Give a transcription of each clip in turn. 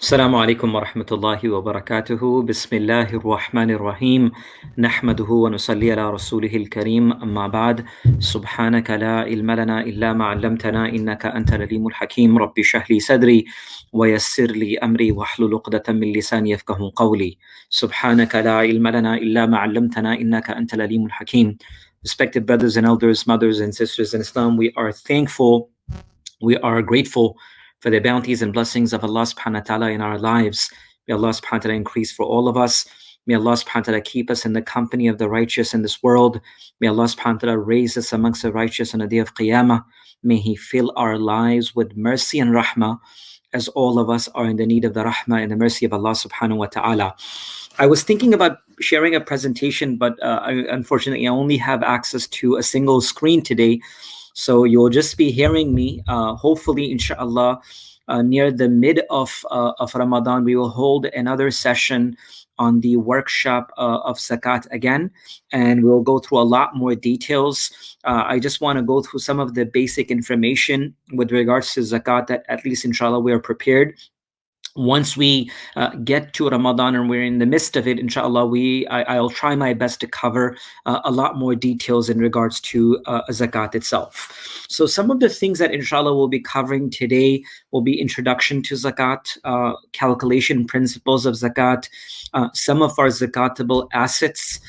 السلام عليكم ورحمة الله وبركاته بسم الله الرحمن الرحيم نحمده ونصلي على رسوله الكريم أما بعد سبحانك لا علم لنا إلا ما علمتنا إنك أنت العليم الحكيم ربي اشرح لي صدري ويسر لي أمري واحلل عقدة من لساني يفقهوا قولي سبحانك لا علم لنا إلا ما علمتنا إنك أنت العليم الحكيم. Respected brothers and elders, mothers and sisters in Islam, we are thankful, we are grateful for the bounties and blessings of Allah subhanahu wa ta'ala in our lives. May Allah subhanahu wa ta'ala increase for all of us. May Allah subhanahu wa ta'ala keep us in the company of the righteous in this world. May Allah subhanahu wa ta'ala raise us amongst the righteous on the day of Qiyamah. May He fill our lives with mercy and rahmah, as all of us are in the need of the rahmah and the mercy of Allah subhanahu wa ta'ala. I was thinking about sharing a presentation, but unfortunately I only have access to a single screen today. So you'll just be hearing me, hopefully, inshallah, near the mid of Ramadan, we will hold another session on the workshop of Zakat again, and we'll go through a lot more details. I just want to go through some of the basic information with regards to Zakat that at least, inshallah, we are prepared. Once we get to Ramadan and we're in the midst of it, inshallah, I'll try my best to cover a lot more details in regards to Zakat itself. So some of the things that inshallah we'll be covering today will be introduction to Zakat, calculation principles of Zakat, some of our zakatable assets,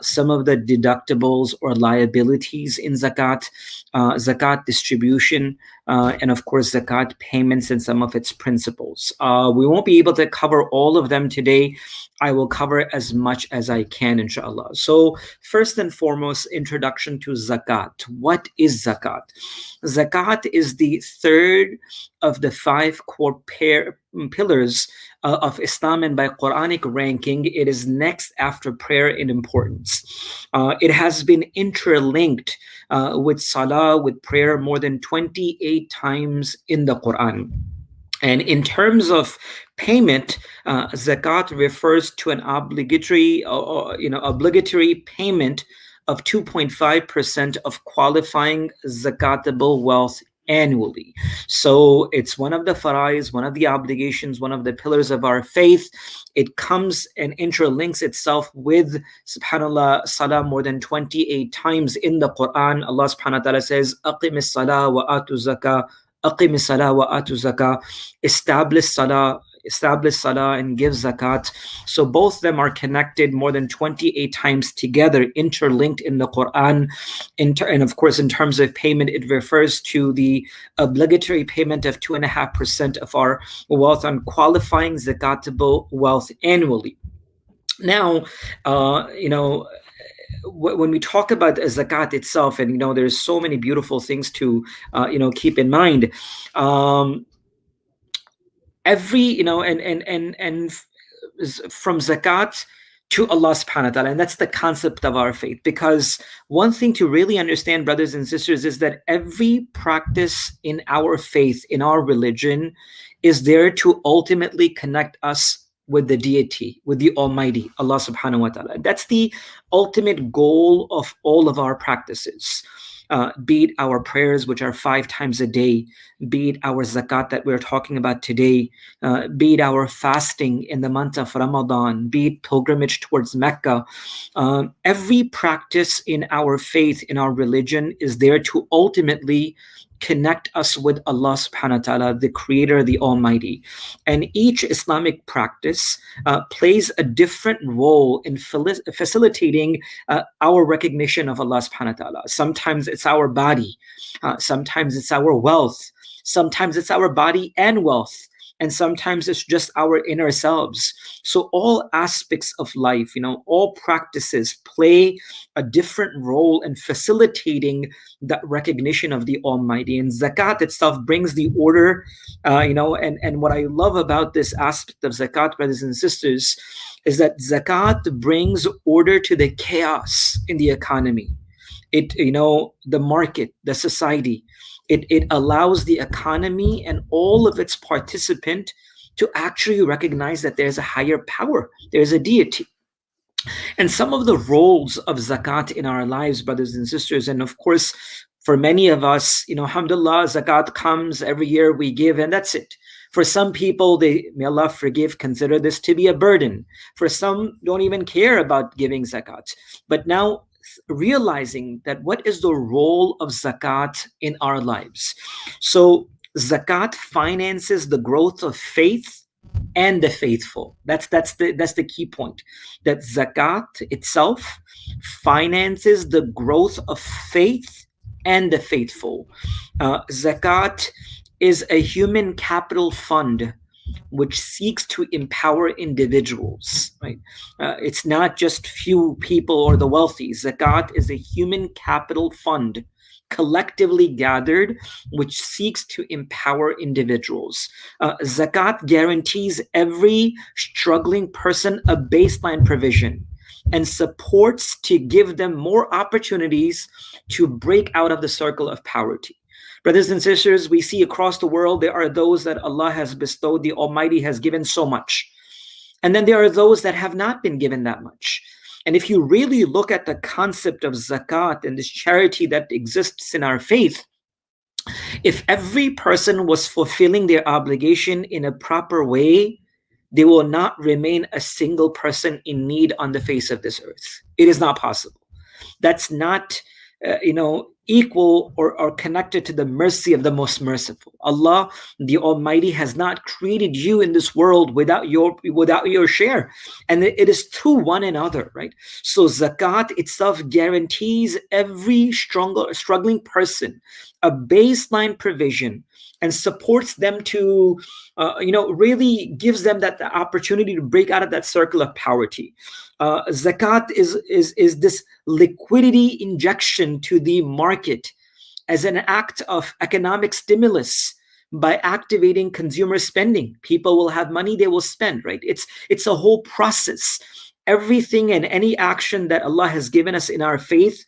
some of the deductibles or liabilities in Zakat, Zakat distribution, and of course Zakat payments and some of its principles. We won't be able to cover all of them today. I will cover as much as I can, inshallah. So first and foremost, introduction to Zakat. What is Zakat? Zakat is the third of the five core pillars of Islam, and by Quranic ranking, it is next after prayer in importance. It has been interlinked with salah, with prayer, more than 28 times in the Quran. And in terms of payment, zakat refers to an obligatory payment of 2.5% of qualifying zakatable wealth annually. So it's one of the farais, one of the obligations, one of the pillars of our faith. It comes and interlinks itself with, subhanallah, salah more than 28 times in the Quran. Allah subhanahu wa ta'ala says, أَقِمِ الصَّلَاةَ وَآتُ الزَّكَاةَ أقم الصلاة وآتوا الزكاة, establish salah and give zakat. So both of them are connected more than 28 times together, interlinked in the Quran. And of course, in terms of payment, it refers to the obligatory payment of 2.5% of our wealth on qualifying zakatable wealth annually. Now, when we talk about zakat itself, and there's so many beautiful things to keep in mind. From zakat to Allah subhanahu wa ta'ala, and that's the concept of our faith. Because one thing to really understand, brothers and sisters, is that every practice in our faith, in our religion, is there to ultimately connect us with the deity, with the Almighty, Allah subhanahu wa ta'ala. That's the ultimate goal of all of our practices. Be it our prayers, which are 5 times a day, be it our zakat that we're talking about today, be it our fasting in the month of Ramadan, be it pilgrimage towards Mecca. Every practice in our faith, in our religion, is there to ultimately connect us with Allah subhanahu wa ta'ala, the Creator, the Almighty. And each Islamic practice plays a different role in facilitating our recognition of Allah subhanahu wa ta'ala. Sometimes it's our body, sometimes it's our wealth, sometimes it's our body and wealth, and sometimes it's just our inner selves. So all aspects of life, all practices play a different role in facilitating that recognition of the Almighty. And zakat itself brings the order, and what I love about this aspect of zakat, brothers and sisters, is that zakat brings order to the chaos in the economy. The market, the society. It allows the economy and all of its participants to actually recognize that there's a higher power, there's a deity. And some of the roles of zakat in our lives, brothers and sisters, and of course, for many of us, alhamdulillah, zakat comes every year, we give, and that's it. For some people, they, may Allah forgive, consider this to be a burden. For some, don't even care about giving zakat. But now, realizing that what is the role of zakat in our lives. So zakat finances the growth of faith and the faithful. That's the key point. That zakat itself finances the growth of faith and the faithful. Zakat is a human capital fund which seeks to empower individuals, right? It's not just few people or the wealthy. Zakat is a human capital fund collectively gathered which seeks to empower individuals. Zakat guarantees every struggling person a baseline provision and supports to give them more opportunities to break out of the circle of poverty. Brothers and sisters, we see across the world there are those that Allah has bestowed, the Almighty has given so much. And then there are those that have not been given that much. And if you really look at the concept of zakat and this charity that exists in our faith, if every person was fulfilling their obligation in a proper way, there will not remain a single person in need on the face of this earth. It is not possible. That's not equal or connected to the mercy of the most merciful. Allah, the Almighty, has not created you in this world without your share. And it is through one another, right? So zakat itself guarantees every struggling person a baseline provision and supports them to, really gives them that the opportunity to break out of that circle of poverty. Zakat is this liquidity injection to the market as an act of economic stimulus by activating consumer spending. People will have money, they will spend, right? It's a whole process. Everything and any action that Allah has given us in our faith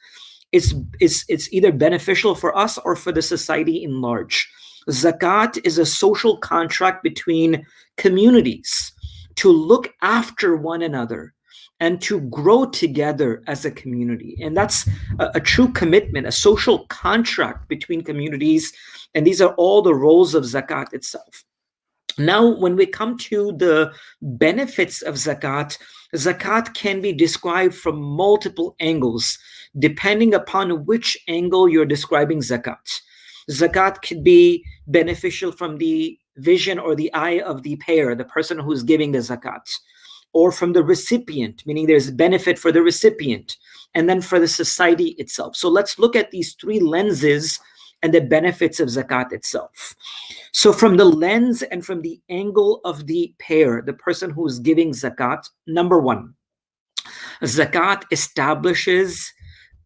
it's either beneficial for us or for the society in large. Zakat is a social contract between communities to look after one another and to grow together as a community. And that's a true commitment, a social contract between communities. And these are all the roles of zakat itself. Now, when we come to the benefits of zakat, zakat can be described from multiple angles, depending upon which angle you're describing zakat. Zakat could be beneficial from the vision or the eye of the payer, the person who's giving the zakat, or from the recipient, meaning there's benefit for the recipient, and then for the society itself. So let's look at these three lenses and the benefits of zakat itself. So from the lens and from the angle of the payer, the person who is giving zakat, number one, zakat establishes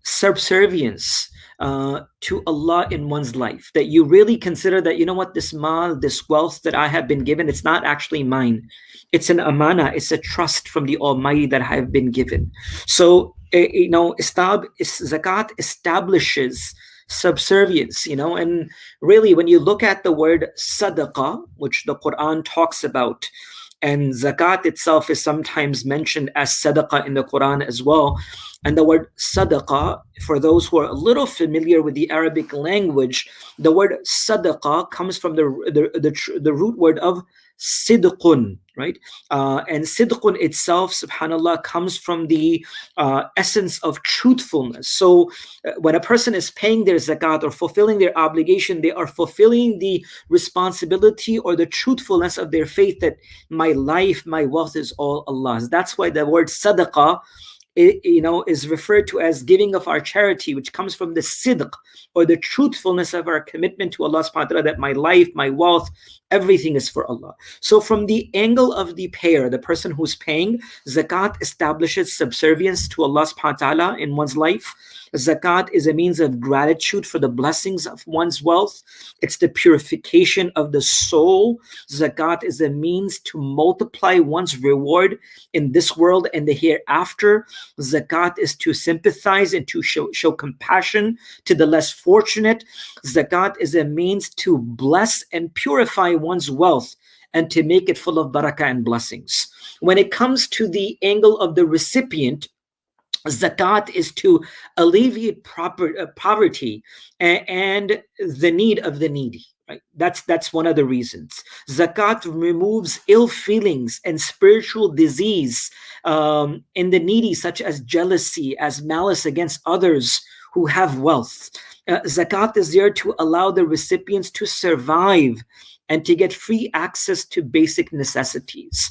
subservience to Allah in one's life, that you really consider that, this mal, this wealth that I have been given, it's not actually mine. It's an amana, it's a trust from the Almighty that I have been given. So, zakat establishes subservience, and really when you look at the word sadaqah, which the Quran talks about, and zakat itself is sometimes mentioned as sadaqah in the Quran as well. And the word sadaqah, for those who are a little familiar with the Arabic language, the word sadaqah comes from the root word of sidqun, right? And sidqun itself, subhanallah, comes from the essence of truthfulness. So when a person is paying their zakat or fulfilling their obligation, they are fulfilling the responsibility or the truthfulness of their faith that my life, my wealth is all Allah's. That's why the word sadaqah is referred to as giving of our charity, which comes from the sidq or the truthfulness of our commitment to Allah subhanahu wa ta'ala, that my life, my wealth, everything is for Allah. So from the angle of the payer, the person who's paying, zakat establishes subservience to Allah subhanahu wa ta'ala in one's life. Zakat is a means of gratitude for the blessings of one's wealth. It's the purification of the soul. Zakat is a means to multiply one's reward in this world and the hereafter. Zakat is to sympathize and to show compassion to the less fortunate. Zakat is a means to bless and purify one's wealth and to make it full of barakah and blessings. When it comes to the angle of the recipient, zakat is to alleviate poverty and the need of the needy. Right? That's one of the reasons. Zakat removes ill feelings and spiritual disease in the needy, such as jealousy, as malice against others who have wealth. Zakat is there to allow the recipients to survive and to get free access to basic necessities.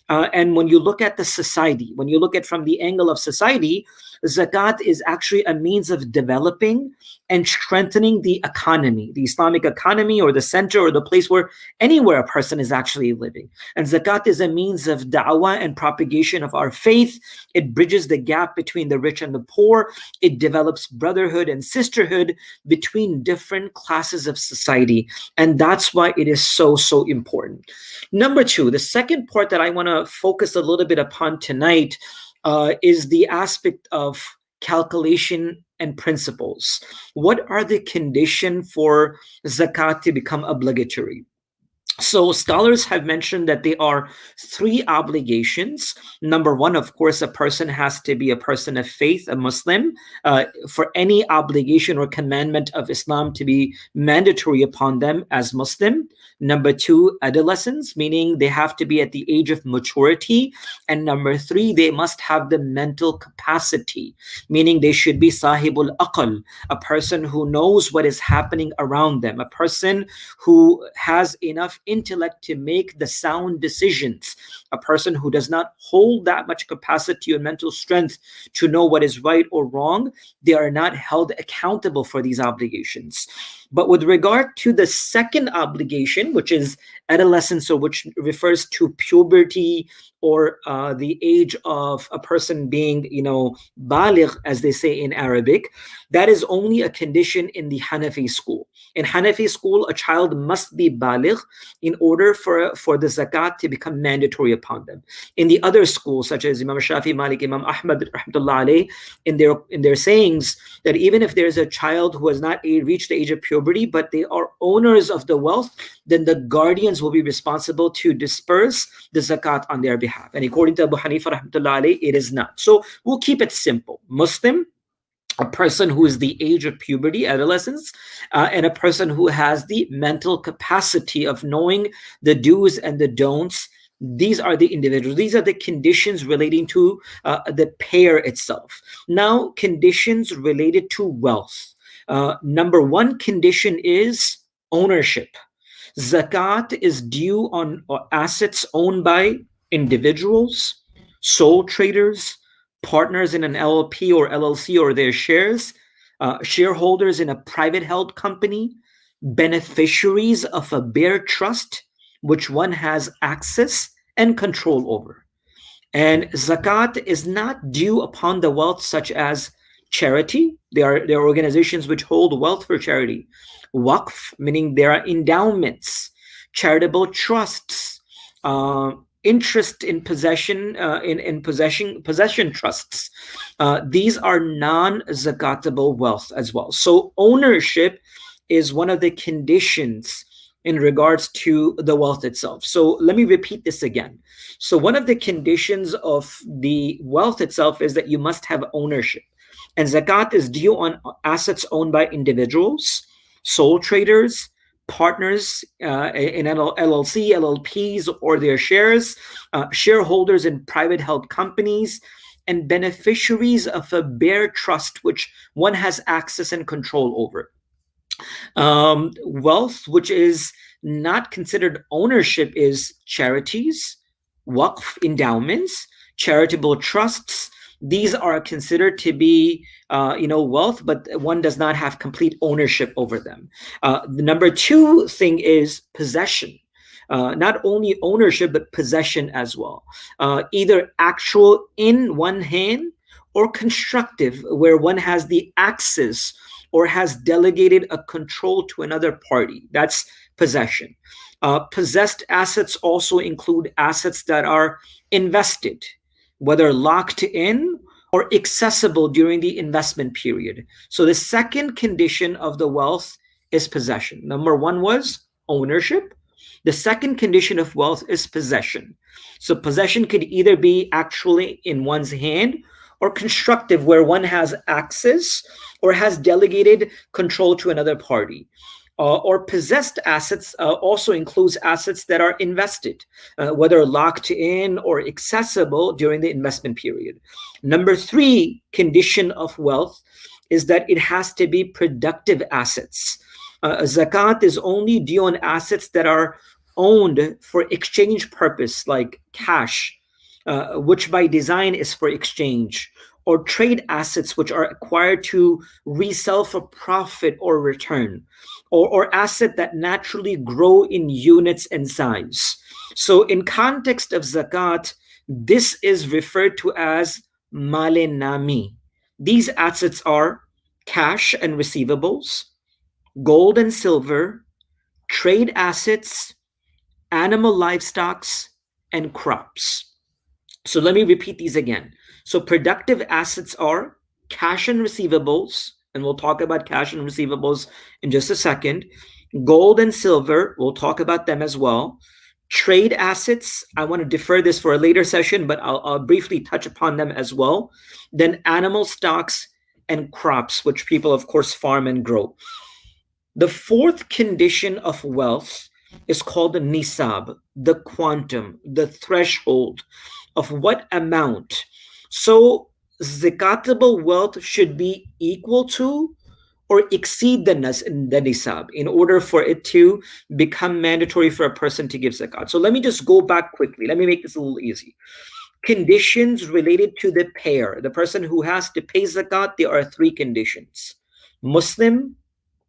And when you look at the society, when you look at from the angle of society, zakat is actually a means of developing and strengthening the economy, the Islamic economy, or the center, or the place where anywhere a person is actually living. And zakat is a means of da'wah and propagation of our faith. It bridges the gap between the rich and the poor. It develops brotherhood and sisterhood between different classes of society. And that's why it is so, so important. Number two, the second part that I want to focus a little bit upon tonight is the aspect of calculation and principles. What are the conditions for zakat to become obligatory? So scholars have mentioned that there are three obligations. Number one, of course, a person has to be a person of faith, a Muslim, for any obligation or commandment of Islam to be mandatory upon them as Muslim. Number two, adolescence, meaning they have to be at the age of maturity. And number three, they must have the mental capacity, meaning they should be sahibul aql, a person who knows what is happening around them, a person who has enough intellect to make the sound decisions, a person who does not hold that much capacity or mental strength to know what is right or wrong. They are not held accountable for these obligations. But with regard to the second obligation, which is adolescence, or which refers to puberty, or the age of a person being, baligh, as they say in Arabic, that is only a condition in the Hanafi school. In Hanafi school, a child must be baligh in order for the zakat to become mandatory upon them. In the other schools, such as Imam Shafi, Malik, Imam Ahmad, rahmatullah alayh, in their sayings, that even if there's a child who has not reached the age of puberty, but they are owners of the wealth, then the guardians will be responsible to disperse the zakat on their behalf. And according to Abu Hanifa, rahmatullah alayh, it is not. So we'll keep it simple. Muslim, a person who is the age of puberty, adolescence, and a person who has the mental capacity of knowing the do's and the don'ts. These are the individuals. These are the conditions relating to the payer itself. Now, conditions related to wealth. Number one condition is ownership. Zakat is due on assets owned by individuals, sole traders, partners in an LLP or LLC or their shares, shareholders in a private held company, beneficiaries of a bare trust, which one has access and control over. And zakat is not due upon the wealth such as charity. There are organizations which hold wealth for charity. Waqf, meaning there are endowments, charitable trusts, interest in possession, possession trusts. These are non-zakatable wealth as well. So ownership is one of the conditions in regards to the wealth itself. So let me repeat this again. So one of the conditions of the wealth itself is that you must have ownership. And zakat is due on assets owned by individuals, sole traders, partners in LLC, LLPs, or their shares, shareholders in private held companies, and beneficiaries of a bare trust which one has access and control over. Wealth, which is not considered ownership, is charities, waqf, endowments, charitable trusts. These are considered to be, wealth, but one does not have complete ownership over them. The number two thing is possession. Not only ownership, but possession as well. Either actual in one hand or constructive, where one has the access or has delegated a control to another party. That's possession. Possessed assets also include assets that are invested, whether locked in or accessible during the investment period. So the second condition of the wealth is possession. Number one was ownership. The second condition of wealth is possession. So possession could either be actually in one's hand or constructive, where one has access or has delegated control to another party. Or possessed assets also includes assets that are invested, whether locked in or accessible during the investment period. Number three condition of wealth is that it has to be productive assets. Zakat is only due on assets that are owned for exchange purpose, like cash, which by design is for exchange, or trade assets, which are acquired to resell for profit or return, or asset that naturally grow in units and size. So in context of zakat, this is referred to as male nami. These assets are cash and receivables, gold and silver, trade assets, animal livestocks, and crops. So let me repeat these again. So productive assets are cash and receivables, and we'll talk about cash and receivables in just a second. Gold and silver, we'll talk about them as well. Trade assets, I want to defer this for a later session, but I'll briefly touch upon them as well. Then animal stocks and crops, which people, of course, farm and grow. The fourth condition of wealth is called the nisab, the quantum, the threshold of what amount. So zakatable wealth should be equal to or exceed the nisab in order for it to become mandatory for a person to give zakat. So let me just go back quickly. Let me make this a little easy. Conditions related to the payer, the person who has to pay zakat, there are three conditions: Muslim,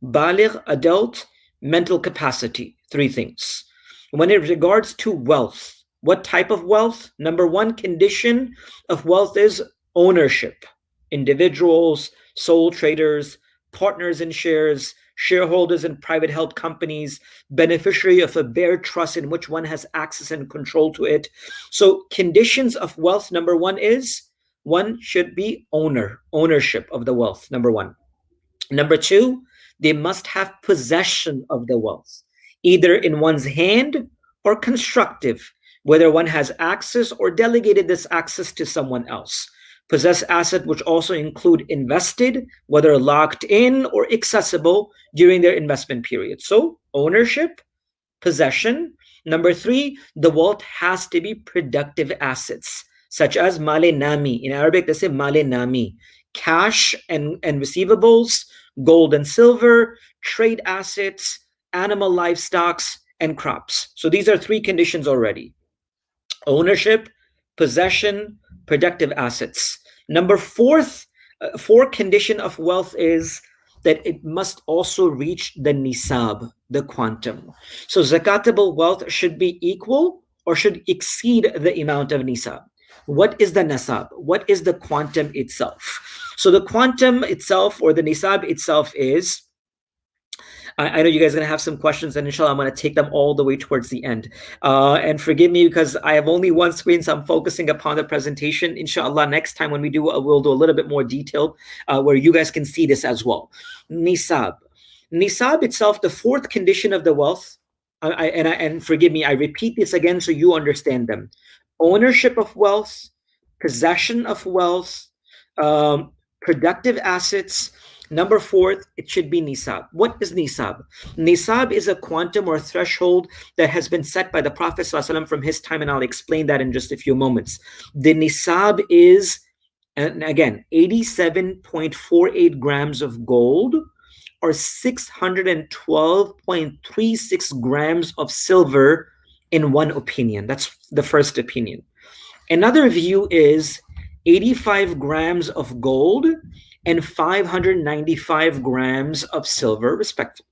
baligh, adult, mental capacity. Three things. When it regards to wealth, what type of wealth? Number one condition of wealth is ownership. Individuals, sole traders, partners in shares, shareholders in private held companies, beneficiary of a bare trust in which one has access and control to it. So conditions of wealth, number one is one should be ownership of the wealth, number one. Number two, they must have possession of the wealth, either in one's hand or constructive, whether one has access or delegated this access to someone else. Possess asset which also include invested, whether locked in or accessible during their investment period. So ownership, possession. Number three, the wealth has to be productive assets, such as male nami. In Arabic, they say male nami, cash and receivables, gold and silver, trade assets, animal livestocks, and crops. So these are three conditions already: ownership, possession, productive assets. Number fourth condition of wealth is that it must also reach the nisab, the quantum. So zakatable wealth should be equal or should exceed the amount of nisab. What is the nisab? What is the quantum itself? So the quantum itself, or the nisab itself, is, I know you guys are going to have some questions, and inshallah, I'm going to take them all the way towards the end. And forgive me because I have only one screen, so I'm focusing upon the presentation. Inshallah, next time when we do, we'll do a little bit more detailed where you guys can see this as well. Nisab. Nisab itself, the fourth condition of the wealth, and forgive me, I repeat this again so you understand them. Ownership of wealth, possession of wealth, productive assets. Number fourth, it should be nisab. What is nisab? Nisab is a quantum or threshold that has been set by the Prophet ﷺ from his time, and I'll explain that in just a few moments. The nisab is, and again, 87.48 grams of gold or 612.36 grams of silver in one opinion. That's the first opinion. Another view is 85 grams of gold and 595 grams of silver, respectively.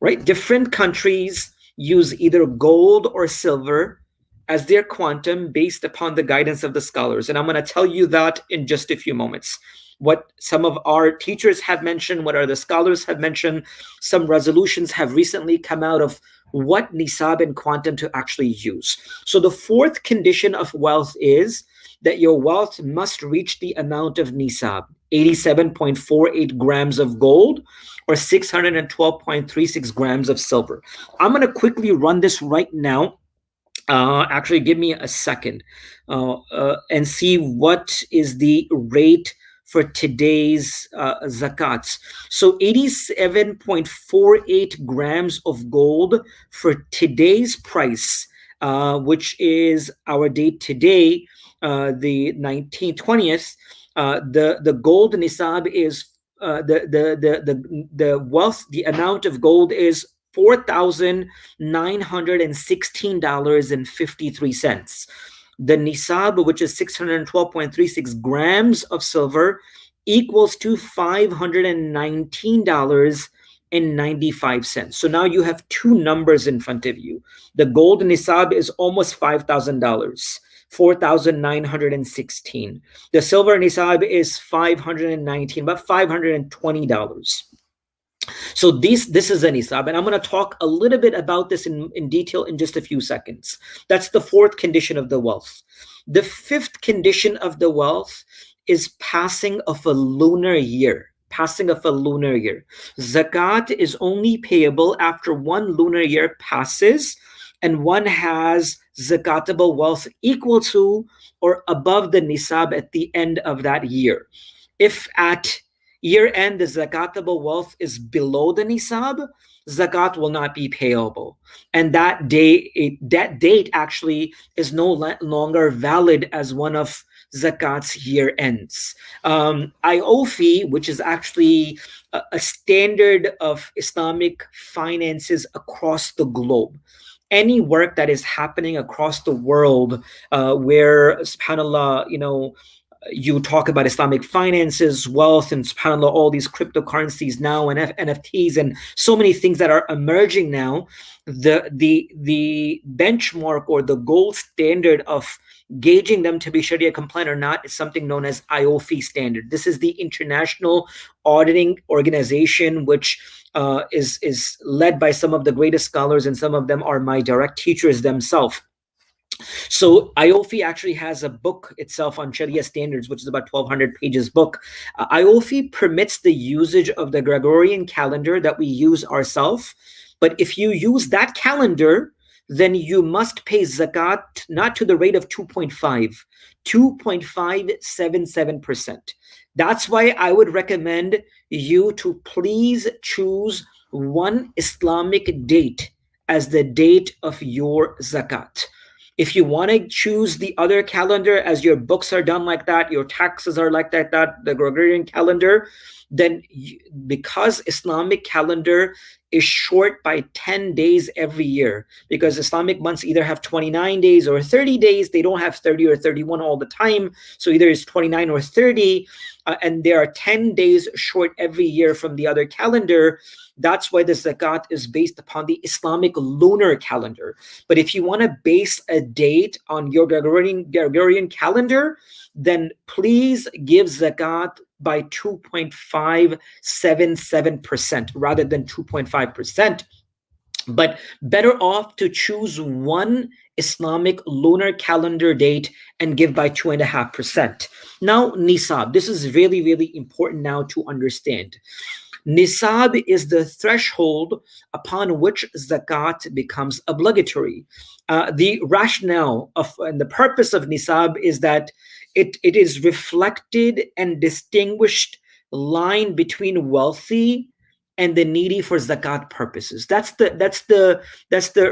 Right? Different countries use either gold or silver as their quantum based upon the guidance of the scholars. And I'm going to tell you that in just a few moments. What some of our teachers have mentioned, what the scholars have mentioned, some resolutions have recently come out of what nisab and quantum to actually use. So the fourth condition of wealth is that your wealth must reach the amount of nisab, 87.48 grams of gold or 612.36 grams of silver. I'm going to quickly run this right now. Actually, give me a second and see what is the rate for today's zakats. So 87.48 grams of gold for today's price, which is our date today, the 19th, 20th. The gold nisab is the wealth, the amount of gold is $4,916.53. The nisab, which is 612.36 grams of silver, equals to $519.95. So now you have two numbers in front of you. The gold nisab is almost $5,000. 4,916. The silver nisab is 519, about $520. So this is a nisab, and I'm going to talk a little bit about this in detail in just a few seconds. That's the fourth condition of the wealth. The fifth condition of the wealth is passing of a lunar year. Passing of a lunar year. Zakat is only payable after one lunar year passes and one has zakatable wealth equal to or above the nisab at the end of that year. If at year end the zakatable wealth is below the nisab, zakat will not be payable, and that date actually is no longer valid as one of zakat's year ends. IOFI, which is actually a standard of Islamic finances across the globe. Any work that is happening across the world where, subhanAllah, you talk about Islamic finances, wealth, and subhanAllah, all these cryptocurrencies now and NFTs and so many things that are emerging now, the benchmark or the gold standard of gauging them to be Sharia compliant or not is something known as IOFI standard. This is the international auditing organization, which is led by some of the greatest scholars, and some of them are my direct teachers themselves. So IOFI actually has a book itself on Sharia standards, which is about 1,200 pages book. IOFI permits the usage of the Gregorian calendar that we use ourselves. But if you use that calendar, then you must pay zakat not to the rate of 2.577%. That's why I would recommend you to please choose one Islamic date as the date of your zakat. If you want to choose the other calendar, as your books are done like that, your taxes are like that, the Gregorian calendar, then because Islamic calendar is short by 10 days every year, because Islamic months either have 29 days or 30 days, they don't have 30 or 31 all the time. So either it's 29 or 30, and there are 10 days short every year from the other calendar. That's why the zakat is based upon the Islamic lunar calendar. But if you want to base a date on your Gregorian calendar, then please give zakat by 2.577% rather than 2.5%. But better off to choose one Islamic lunar calendar date and give by 2.5%. Now, Nisab, this is really, really important now to understand. Nisab is the threshold upon which zakat becomes obligatory. The rationale of and the purpose of Nisab is that it is reflected and distinguished line between wealthy and the needy for zakat purposes. That's the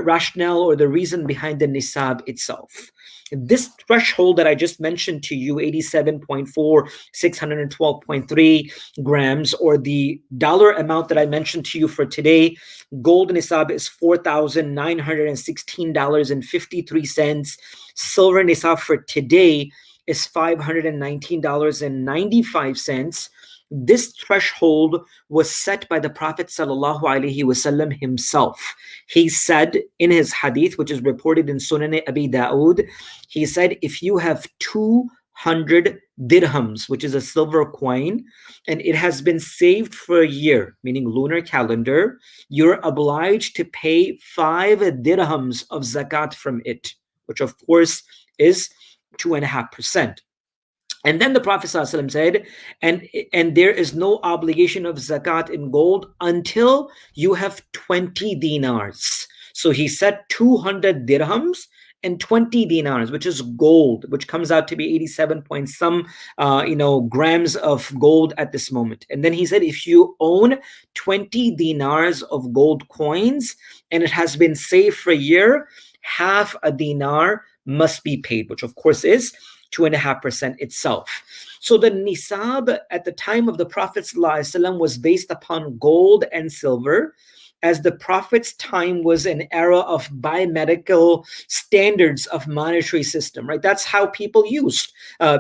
rationale or the reason behind the nisab itself. This threshold that I just mentioned to you, 87.4, 612.3 grams, or the dollar amount that I mentioned to you for today, gold nisab is $4,916.53. Silver nisab for today is $519.95. This threshold was set by the Prophet ﷺ himself. He said in his hadith, which is reported in Sunan Abi Dawood, he said, if you have 200 dirhams, which is a silver coin, and it has been saved for a year, meaning lunar calendar, you're obliged to pay 5 dirhams of zakat from it, which of course is 2.5%. And then the Prophet ﷺ said, and there is no obligation of zakat in gold until you have 20 dinars. So he said 200 dirhams and 20 dinars, which is gold, which comes out to be 87 point some, grams of gold at this moment. And then he said, if you own 20 dinars of gold coins and it has been saved for a year, half a dinar must be paid, which of course is 2.5% itself. So the nisab at the time of the Prophet ﷺ was based upon gold and silver, as the Prophet's time was an era of biomedical standards of monetary system, right? That's how people used.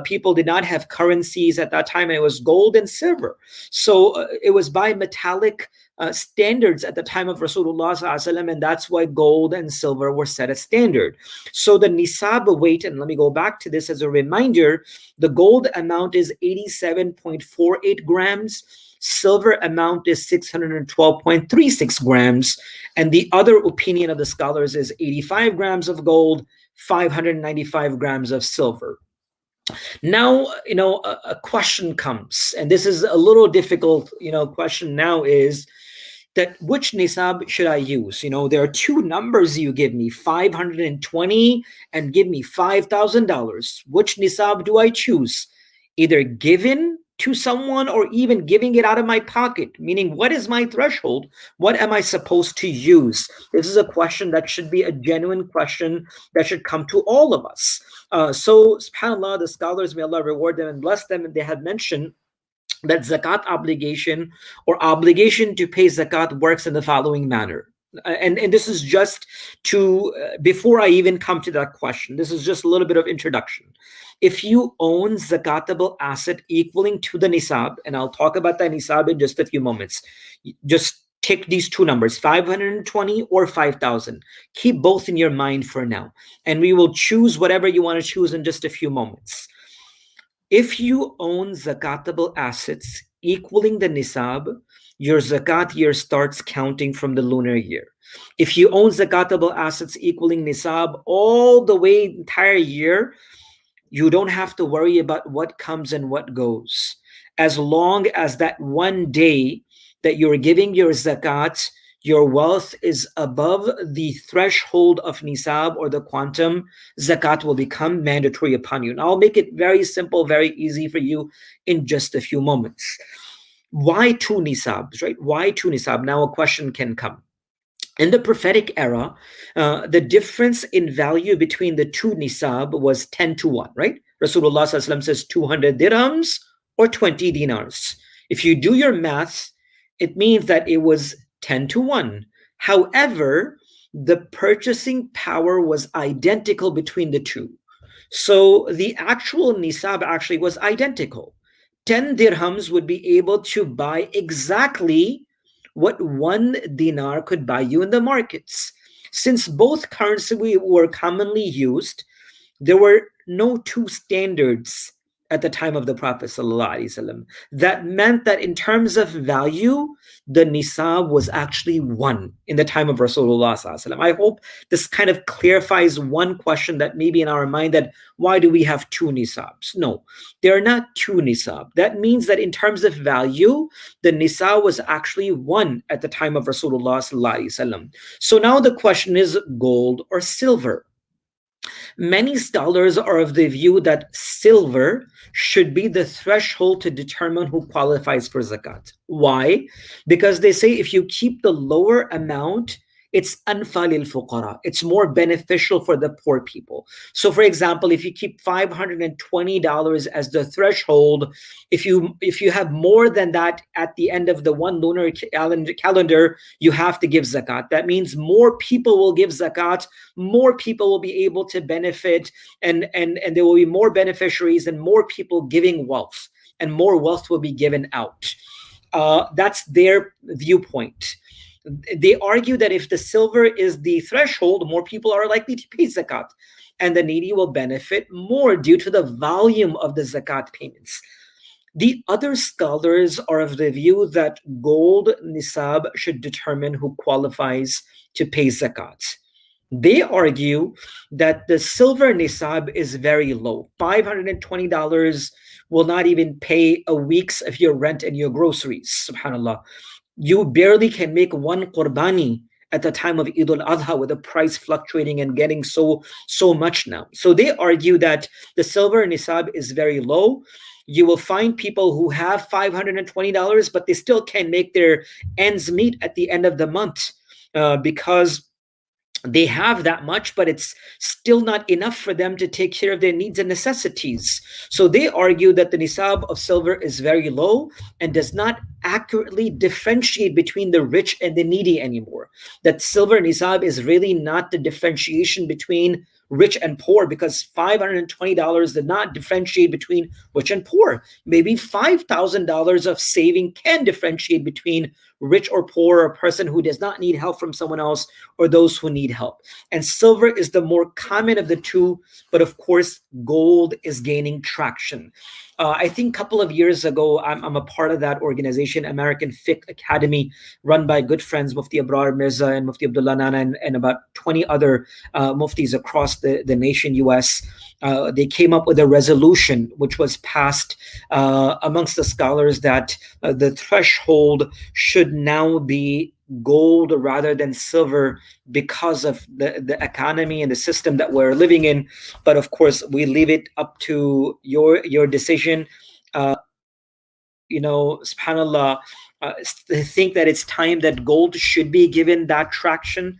People did not have currencies at that time, and it was gold and silver. So it was bimetallic standards at the time of Rasulullah ﷺ, and that's why gold and silver were set as standard. So the nisab weight, and let me go back to this as a reminder, the gold amount is 87.48 grams, silver amount is 612.36 grams, and the other opinion of the scholars is 85 grams of gold, 595 grams of silver. Now, a question comes, and this is a little difficult, question now is that which nisab should I use? There are two numbers you give me, 520 and give me $5,000. Which nisab do I choose? Either given to someone or even giving it out of my pocket, meaning what is my threshold? What am I supposed to use? This is a question that should be a genuine question that should come to all of us. So subhanAllah, the scholars, may Allah reward them and bless them, and they had mentioned that zakat obligation or obligation to pay zakat works in the following manner. And this is just to, before I even come to that question, this is just a little bit of introduction. If you own zakatable asset equaling to the nisab, and I'll talk about that nisab in just a few moments, just take these two numbers, 520 or 5,000. Keep both in your mind for now, and we will choose whatever you want to choose in just a few moments. If you own zakatable assets equaling the nisab, your zakat year starts counting from the lunar year. If you own zakatable assets equaling nisab all the way entire year, you don't have to worry about what comes and what goes. As long as that one day that you're giving your zakat, your wealth is above the threshold of nisab or the quantum, zakat will become mandatory upon you. And I'll make it very simple, very easy for you in just a few moments. Why two nisabs, right? Why two nisab? Now a question can come. In the prophetic era, the difference in value between the two nisab was 10 to 1, right? Rasulullah ﷺ says 200 dirhams or 20 dinars. If you do your maths, it means that it was 10 to 1. However, the purchasing power was identical between the two. So the actual nisab actually was identical. 10 dirhams would be able to buy exactly what 1 dinar could buy you in the markets. Since both currency were commonly used, there were no two standards at the time of the Prophet ﷺ. That meant that in terms of value, the nisab was actually 1 in the time of Rasulullah ﷺ. I hope this kind of clarifies one question that may be in our mind, that why do we have two nisabs? No, there are not two nisab. That means that in terms of value, the nisab was actually 1 at the time of Rasulullah ﷺ. So now the question is gold or silver. Many scholars are of the view that silver should be the threshold to determine who qualifies for zakat. Why? Because they say if you keep the lower amount, it's anfa lil fuqara. It's more beneficial for the poor people. So for example, if you keep $520 as the threshold, if you have more than that at the end of the one lunar calendar, you have to give zakat. That means more people will give zakat, more people will be able to benefit, and there will be more beneficiaries and more people giving wealth, and more wealth will be given out. That's their viewpoint. They argue that if the silver is the threshold, more people are likely to pay zakat, and the needy will benefit more due to the volume of the zakat payments. The other scholars are of the view that gold nisab should determine who qualifies to pay zakat. They argue that the silver nisab is very low. $520 will not even pay a week's of your rent and your groceries, subhanAllah. You barely can make one qurbani at the time of Eid al-Adha, with the price fluctuating and getting so much now. So they argue that the silver nisab is very low. You will find people who have $520, but they still can't make their ends meet at the end of the month, because they have that much, but it's still not enough for them to take care of their needs and necessities. So they argue that the nisab of silver is very low and does not accurately differentiate between the rich and the needy anymore. That silver nisab is really not the differentiation between rich and poor, because $520 did not differentiate between rich and poor. Maybe $5,000 of saving can differentiate between rich or poor, a person who does not need help from someone else, or those who need help. And silver is the more common of the two, but of course, gold is gaining traction. I think a couple of years ago, I'm a part of that organization, American Fiqh Academy, run by good friends, Mufti Abrar Mirza and Mufti Abdullah Nana, and about 20 other muftis across the nation, US. They came up with a resolution which was passed amongst the scholars that the threshold should now be gold rather than silver, because of the economy and the system that we're living in. But of course, we leave it up to your decision. Subhanallah, think that it's time that gold should be given that traction,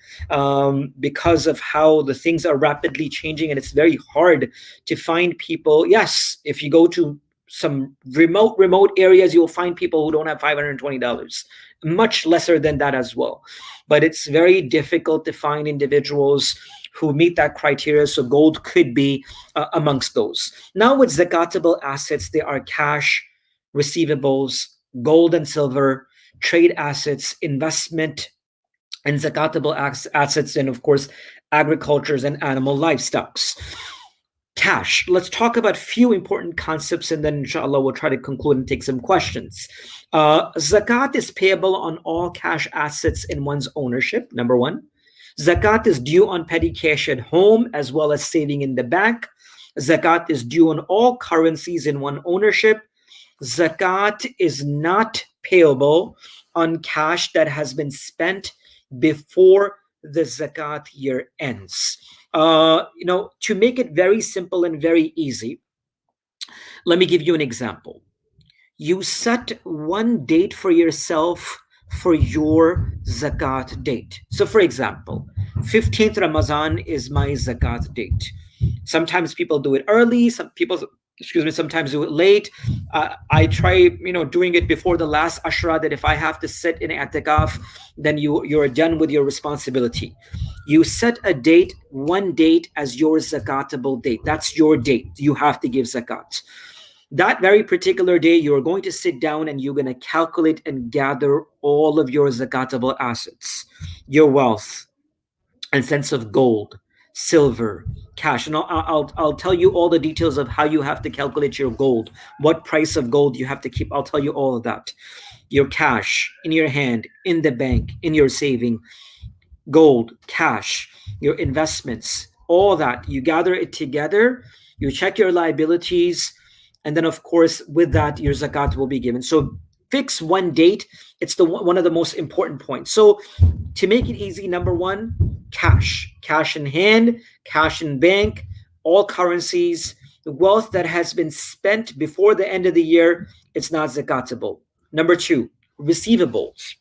because of how the things are rapidly changing, and it's very hard to find people. Yes, if you go to some remote areas, you'll find people who don't have $520, much lesser than that as well. But it's very difficult to find individuals who meet that criteria, so gold could be amongst those. Now with zakatable assets, there are cash, receivables, gold and silver, trade assets, investment, and zakatable assets, and of course, agricultures and animal livestocks. Cash. Let's talk about a few important concepts, and then inshallah we'll try to conclude and take some questions. Zakat is payable on all cash assets in one's ownership, number one. Zakat is due on petty cash at home as well as saving in the bank. Zakat is due on all currencies in one ownership. Zakat is not payable on cash that has been spent before the zakat year ends. To make it very simple and very easy, let me give you an example. You set one date for yourself for your zakat date. So for example, 15th Ramadan is my zakat date. Sometimes people do it early, sometimes do it late. I try, doing it before the last ashra, that if I have to sit in i'tikaf, then you're done with your responsibility. You set a date, one date as your zakatable date. That's your date. You have to give zakat. That very particular day, you're going to sit down and you're going to calculate and gather all of your zakatable assets, your wealth, and sense of gold, silver, cash. And I'll tell you all the details of how you have to calculate your gold, what price of gold you have to keep. I'll tell you all of that. Your cash in your hand, in the bank, in your saving, gold, cash, your investments, all that. You gather it together, you check your liabilities, and then of course with that your zakat will be given. So fix one date. It's one of the most important points. So to make it easy, number one, cash in hand, cash in bank, all currencies. The wealth that has been spent before the end of the year, it's not zakatable. Number two, receivables,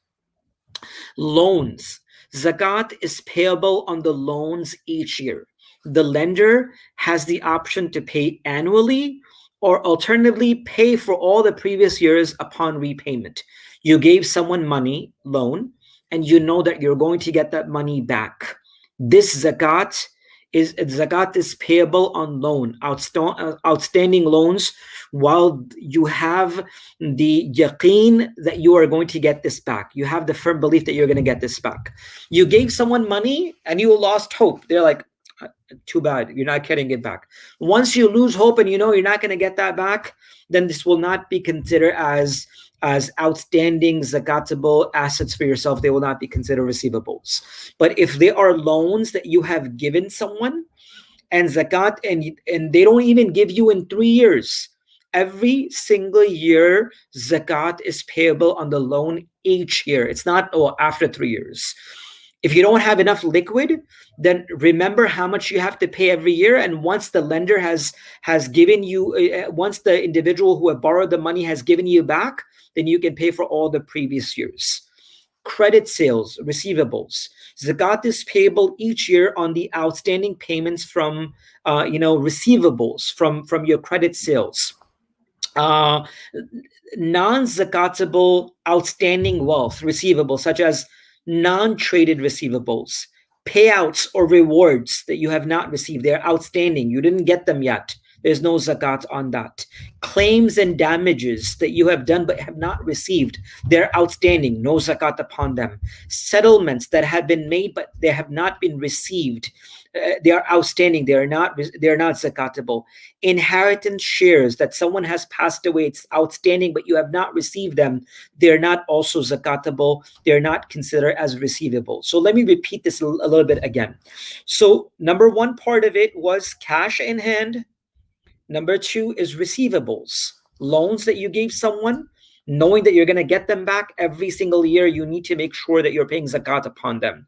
loans. Zakat is payable on the loans each year. The lender has the option to pay annually, or alternatively pay for all the previous years upon repayment. You gave someone money, loan, and you know that you're going to get that money back. This zakat is payable on loan, outstanding loans, while you have the yaqeen that you are going to get this back. You have the firm belief that you're going to get this back. You gave someone money and you lost hope. They're like, too bad, you're not getting it back. Once you lose hope and you know you're not going to get that back, then this will not be considered as outstanding zakatable assets for yourself. They will not be considered receivables. But if they are loans that you have given someone and zakat, and they don't even give you in 3 years, every single year zakat is payable on the loan each year. It's not after 3 years. If you don't have enough liquid, then remember how much you have to pay every year. And once the lender has given you, once the individual who have borrowed the money has given you back, then you can pay for all the previous years. Credit sales, receivables. Zakat is payable each year on the outstanding payments from, receivables from your credit sales. Non-zakatable outstanding wealth receivables, such as non-traded receivables, payouts or rewards that you have not received. They're outstanding. You didn't get them yet. There's no zakat on that. Claims and damages that you have done but have not received, they're outstanding. No zakat upon them. Settlements that have been made but they have not been received, they are outstanding. They are not zakatable. Inheritance shares that someone has passed away, it's outstanding but you have not received them, they're not also zakatable. They're not considered as receivable. So let me repeat this a little bit again. So number one part of it was cash in hand. Number two is receivables, loans that you gave someone, knowing that you're going to get them back every single year. You need to make sure that you're paying zakat upon them.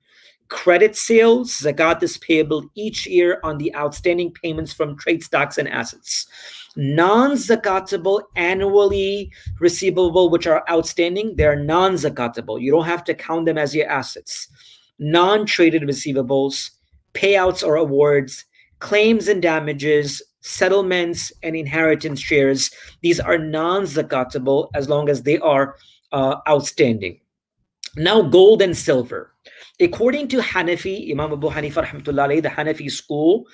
Credit sales, zakat is payable each year on the outstanding payments from trade stocks and assets. Non-zakatable annually receivable, which are outstanding, they're non-zakatable. You don't have to count them as your assets. Non-traded receivables, payouts or awards, claims and damages, settlements, and inheritance shares, these are non-zakatable as long as they are outstanding. Now, gold and silver. According to Hanafi, Imam Abu Hanifa rahmatullah, the Hanafi school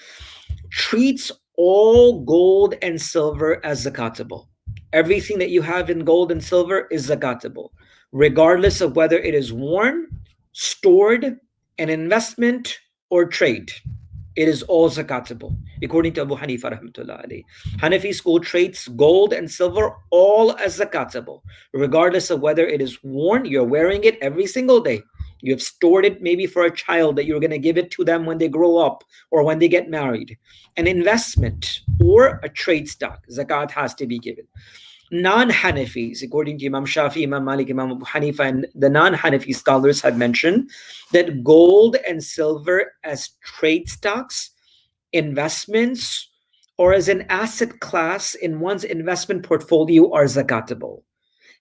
treats all gold and silver as zakatable. Everything that you have in gold and silver is zakatable, regardless of whether it is worn, stored, an investment, or trade. It is all zakatable, according to Abu Hanifa rahmatullah alayhi. Hanafi school treats gold and silver all as zakatable, regardless of whether it is worn, you're wearing it every single day. You have stored it maybe for a child that you're going to give it to them when they grow up or when they get married. An investment or a trade stock, zakat has to be given. Non-Hanafis, according to Imam Shafi, Imam Malik, Imam Abu Hanifa, and the non-Hanafi scholars have mentioned that gold and silver as trade stocks, investments, or as an asset class in one's investment portfolio are zakatable.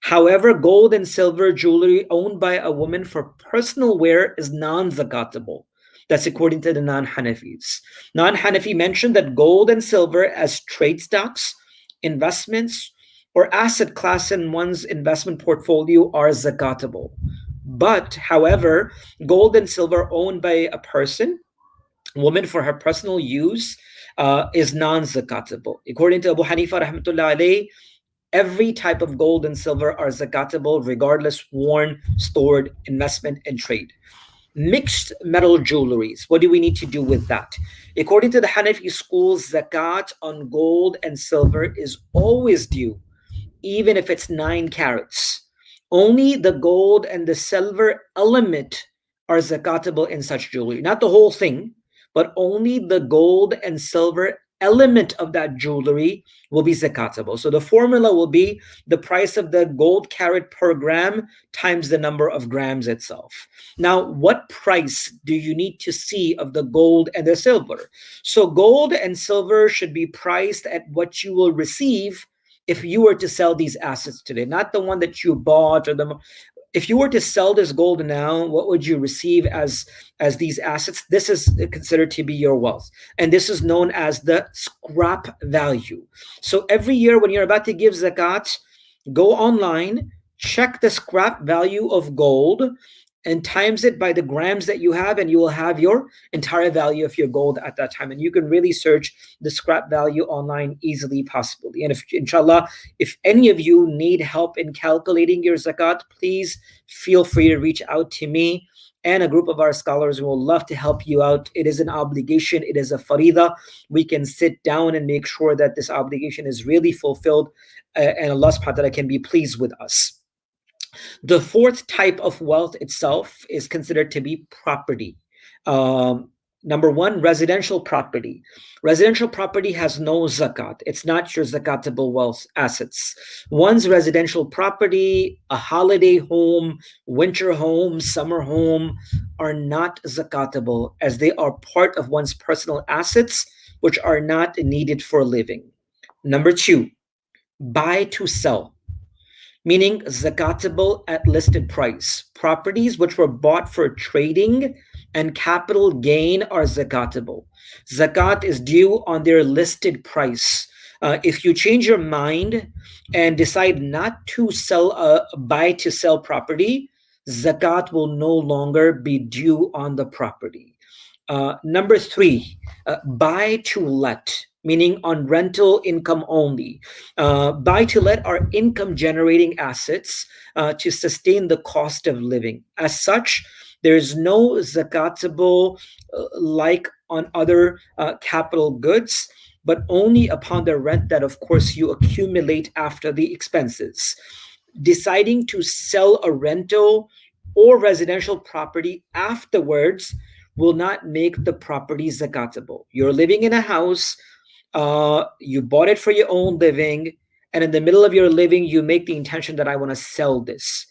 However, gold and silver jewelry owned by a woman for personal wear is non-zakatable. That's according to the non-Hanafis. Non-Hanafi mentioned that gold and silver as trade stocks, investments, or asset class in one's investment portfolio are zakatable. But, however, gold and silver owned by a woman for her personal use, is non-zakatable. According to Abu Hanifa rahmatullah alayhi, every type of gold and silver are zakatable, regardless worn, stored, investment, and trade. Mixed metal jewelries, what do we need to do with that? According to the Hanafi school, zakat on gold and silver is always due, even if it's 9 carats. Only the gold and the silver element are zakatable in such jewelry. Not the whole thing, but only the gold and silver element of that jewelry will be zakatable. So the formula will be the price of the gold carat per gram times the number of grams itself. Now, what price do you need to see of the gold and the silver? So gold and silver should be priced at what you will receive if you were to sell these assets today, not the one that you bought, or if you were to sell this gold now, what would you receive as these assets? This is considered to be your wealth. And this is known as the scrap value. So every year when you're about to give zakat, go online, check the scrap value of gold, and times it by the grams that you have, and you will have your entire value of your gold at that time. And you can really search the scrap value online easily, possibly. And if, inshallah, if any of you need help in calculating your zakat, please feel free to reach out to me and a group of our scholars who will love to help you out. It is an obligation. It is a farida. We can sit down and make sure that this obligation is really fulfilled, and Allah subhanahu wa ta'ala can be pleased with us. The fourth type of wealth itself is considered to be property. Number one, residential property. Residential property has no zakat. It's not your zakatable wealth assets. One's residential property, a holiday home, winter home, summer home, are not zakatable as they are part of one's personal assets, which are not needed for living. Number two, buy to sell, meaning zakatable at listed price. Properties which were bought for trading and capital gain are zakatable. Zakat is due on their listed price. If you change your mind and decide not to sell a buy to sell property, zakat will no longer be due on the property. Number three, buy to let, meaning on rental income only. Buy to let are income generating assets to sustain the cost of living. As such, there is no zakatable like on other capital goods, but only upon the rent that, of course, you accumulate after the expenses. Deciding to sell a rental or residential property afterwards will not make the property zakatable. You're living in a house, you bought it for your own living, and in the middle of your living, you make the intention that I want to sell this.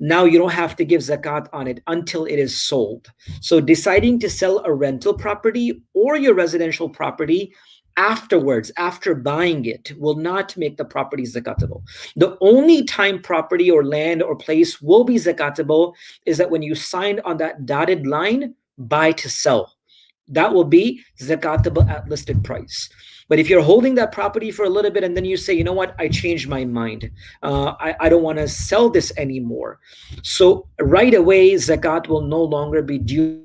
Now you don't have to give zakat on it until it is sold. So deciding to sell a rental property or your residential property afterwards, after buying it, will not make the property zakatable. The only time property or land or place will be zakatable is that when you signed on that dotted line, buy to sell. That will be zakatable at listed price. But if you're holding that property for a little bit and then you say, you know what, I changed my mind. I don't want to sell this anymore. So right away, zakat will no longer be due.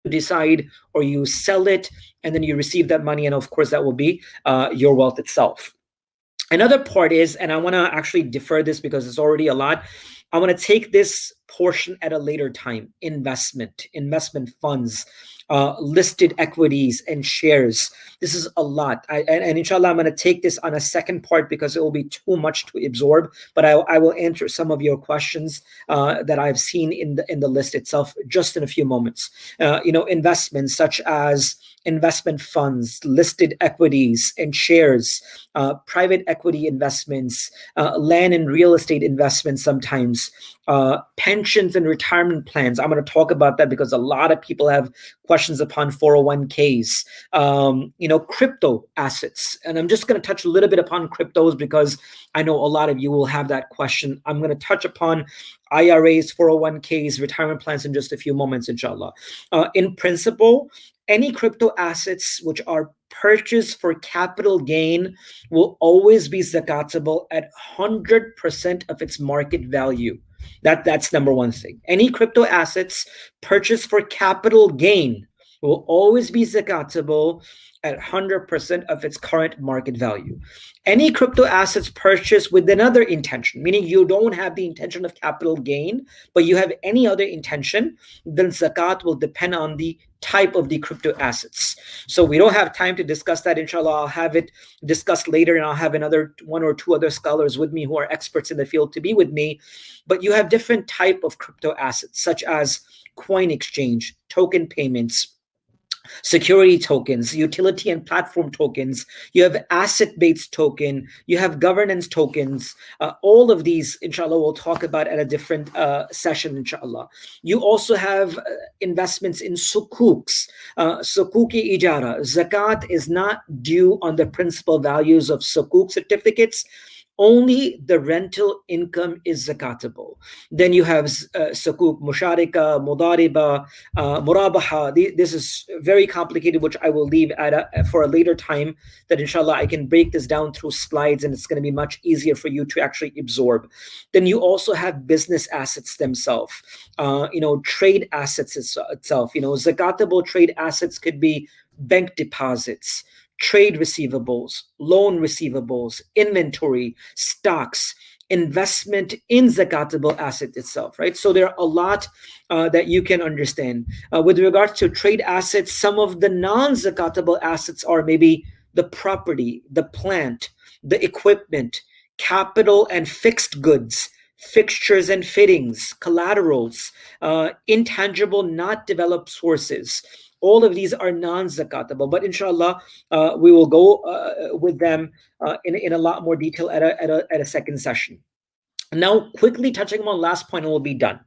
Decide or you sell it and then you receive that money. And of course, that will be your wealth itself. Another part is, and I want to actually defer this because it's already a lot. I want to take this portion at a later time. Investment funds, listed equities and shares. This is a lot. And inshallah, I'm going to take this on a second part because it will be too much to absorb. But I will answer some of your questions that I've seen in the list itself just in a few moments. Investments such as investment funds, listed equities and shares, private equity investments, land and real estate investments sometimes, pensions and retirement plans. I'm going to talk about that because a lot of people have questions upon 401ks, crypto assets. And I'm just going to touch a little bit upon cryptos because I know a lot of you will have that question. I'm going to touch upon IRAs, 401ks, retirement plans in just a few moments, inshallah. In principle, any crypto assets which are purchased for capital gain will always be zakatable at 100% of its market value. That's number one thing. Any crypto assets purchased for capital gain will always be zakatable at 100% of its current market value. Any crypto assets purchased with another intention, meaning you don't have the intention of capital gain, but you have any other intention, then zakat will depend on the type of the crypto assets. So we don't have time to discuss that. Inshallah, I'll have it discussed later, and I'll have another one or two other scholars with me who are experts in the field to be with me. But you have different type of crypto assets, such as coin exchange, token payments, security tokens, utility and platform tokens. You have asset-based token. You have governance tokens. All of these, inshallah, we'll talk about at a different session, inshallah. You also have investments in sukuks, sukuki ijara. Zakat is not due on the principal values of sukuk certificates. Only the rental income is zakatable. Then you have sukuk, musharika, mudariba, murabaha. This is very complicated, which I will leave for a later time, that inshallah I can break this down through slides and it's going to be much easier for you to actually absorb. Then you also have business assets themselves, trade assets itself. Zakatable trade assets could be bank deposits, trade receivables, loan receivables, inventory, stocks, investment in zakatable asset itself, right? So there are a lot that you can understand. With regards to trade assets, some of the non-zakatable assets are maybe the property, the plant, the equipment, capital and fixed goods, fixtures and fittings, collaterals, intangible, not developed sources, All of these are non-zakatable, but inshallah, we will go with them in a lot more detail at a second session. Now, quickly touching on one last point and we'll be done.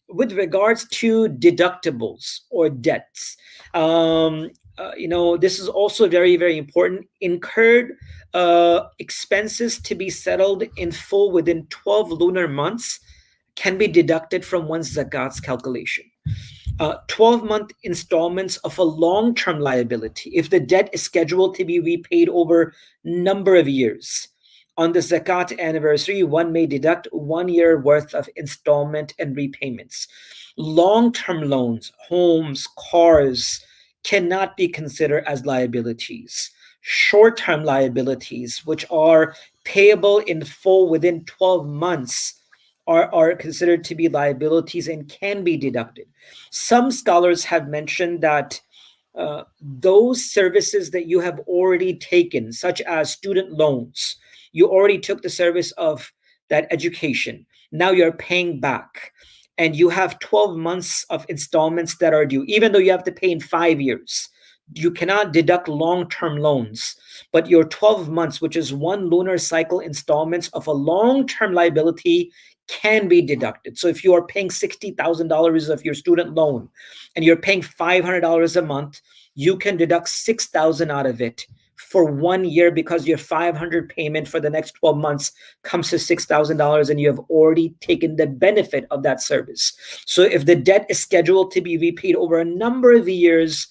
With regards to deductibles or debts, this is also very, very important. Incurred expenses to be settled in full within 12 lunar months can be deducted from one's zakat's calculation. 12-month installments of a long-term liability, if the debt is scheduled to be repaid over number of years. On the zakat anniversary, one may deduct 1 year worth of installment and repayments. Long-term loans, homes, cars, cannot be considered as liabilities. Short-term liabilities, which are payable in full within 12 months, are considered to be liabilities and can be deducted. Some scholars have mentioned that those services that you have already taken, such as student loans, you already took the service of that education, now you're paying back, and you have 12 months of installments that are due, even though you have to pay in 5 years. You cannot deduct long-term loans, but your 12 months, which is one lunar cycle installments of a long-term liability, can be deducted. So if you are paying $60,000 of your student loan and you're paying $500 a month, you can deduct $6,000 out of it for 1 year, because your $500 payment for the next 12 months comes to $6,000 and you have already taken the benefit of that service. So if the debt is scheduled to be repaid over a number of years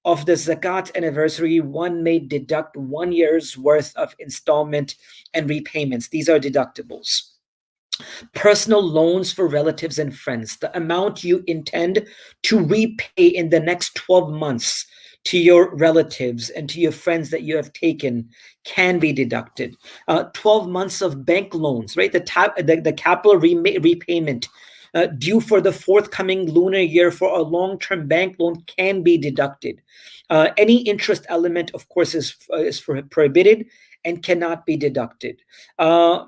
of the zakat anniversary, one may deduct 1 year's worth of installment and repayments. These are deductibles. Personal loans for relatives and friends, the amount you intend to repay in the next 12 months to your relatives and to your friends that you have taken, can be deducted. 12 months of bank loans, right? The capital repayment due for the forthcoming lunar year for a long-term bank loan can be deducted. Any interest element, of course, is prohibited and cannot be deducted.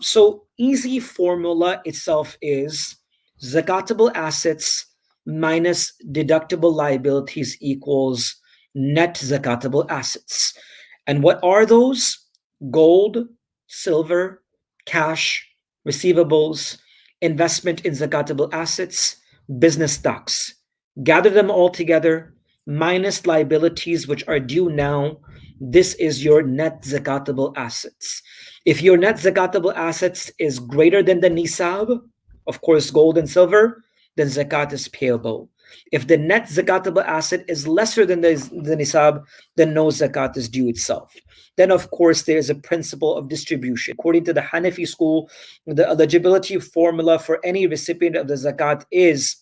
So easy formula itself is zakatable assets minus deductible liabilities equals net zakatable assets. And what are those? Gold, silver, cash, receivables, investment in zakatable assets, business stocks. Gather them all together, minus liabilities which are due now. This is your net zakatable assets. If your net zakatable assets is greater than the nisab, of course, gold and silver, then zakat is payable. If the net zakatable asset is lesser than the nisab, then no zakat is due itself. Then, of course, there is a principle of distribution. According to the Hanafi school, the eligibility formula for any recipient of the zakat is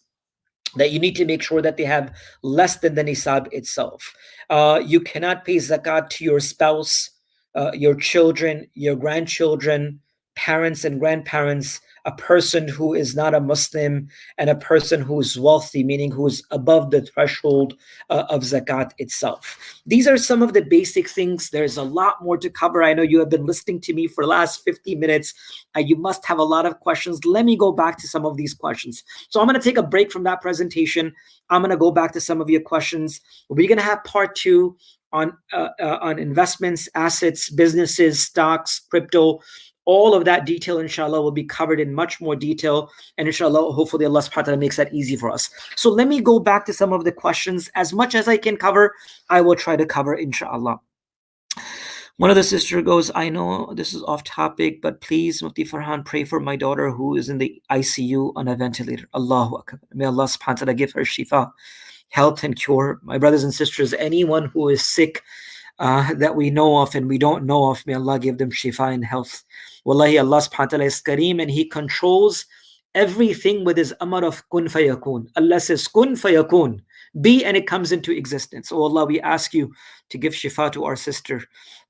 that you need to make sure that they have less than the nisab itself. You cannot pay zakat to your spouse, your children, your grandchildren, parents and grandparents, a person who is not a Muslim, and a person who is wealthy, meaning who is above the threshold of zakat itself. These are some of the basic things. There's a lot more to cover. I know you have been listening to me for the last 50 minutes. You must have a lot of questions. Let me go back to some of these questions. So I'm going to take a break from that presentation. I'm going to go back to some of your questions. We're going to have part 2 on investments, assets, businesses, stocks, crypto. All of that detail, inshallah, will be covered in much more detail. And inshallah, hopefully Allah subhanahu wa ta'ala makes that easy for us. So let me go back to some of the questions. As much as I can cover, I will try to cover, inshallah. One of the sister goes, I know this is off topic, but please, Mufti Farhan, pray for my daughter who is in the ICU on a ventilator. Allahu Akbar. May Allah subhanahu wa ta'ala give her shifa, health and cure. My brothers and sisters, anyone who is sick that we know of and we don't know of, may Allah give them shifa and health. Wallahi, Allah subhanahu wa ta'ala is Kareem, and He controls everything with His amar of kun fayakun. Allah says kun fayakun, be, and it comes into existence. Oh Allah, we ask you to give shifa to our sister.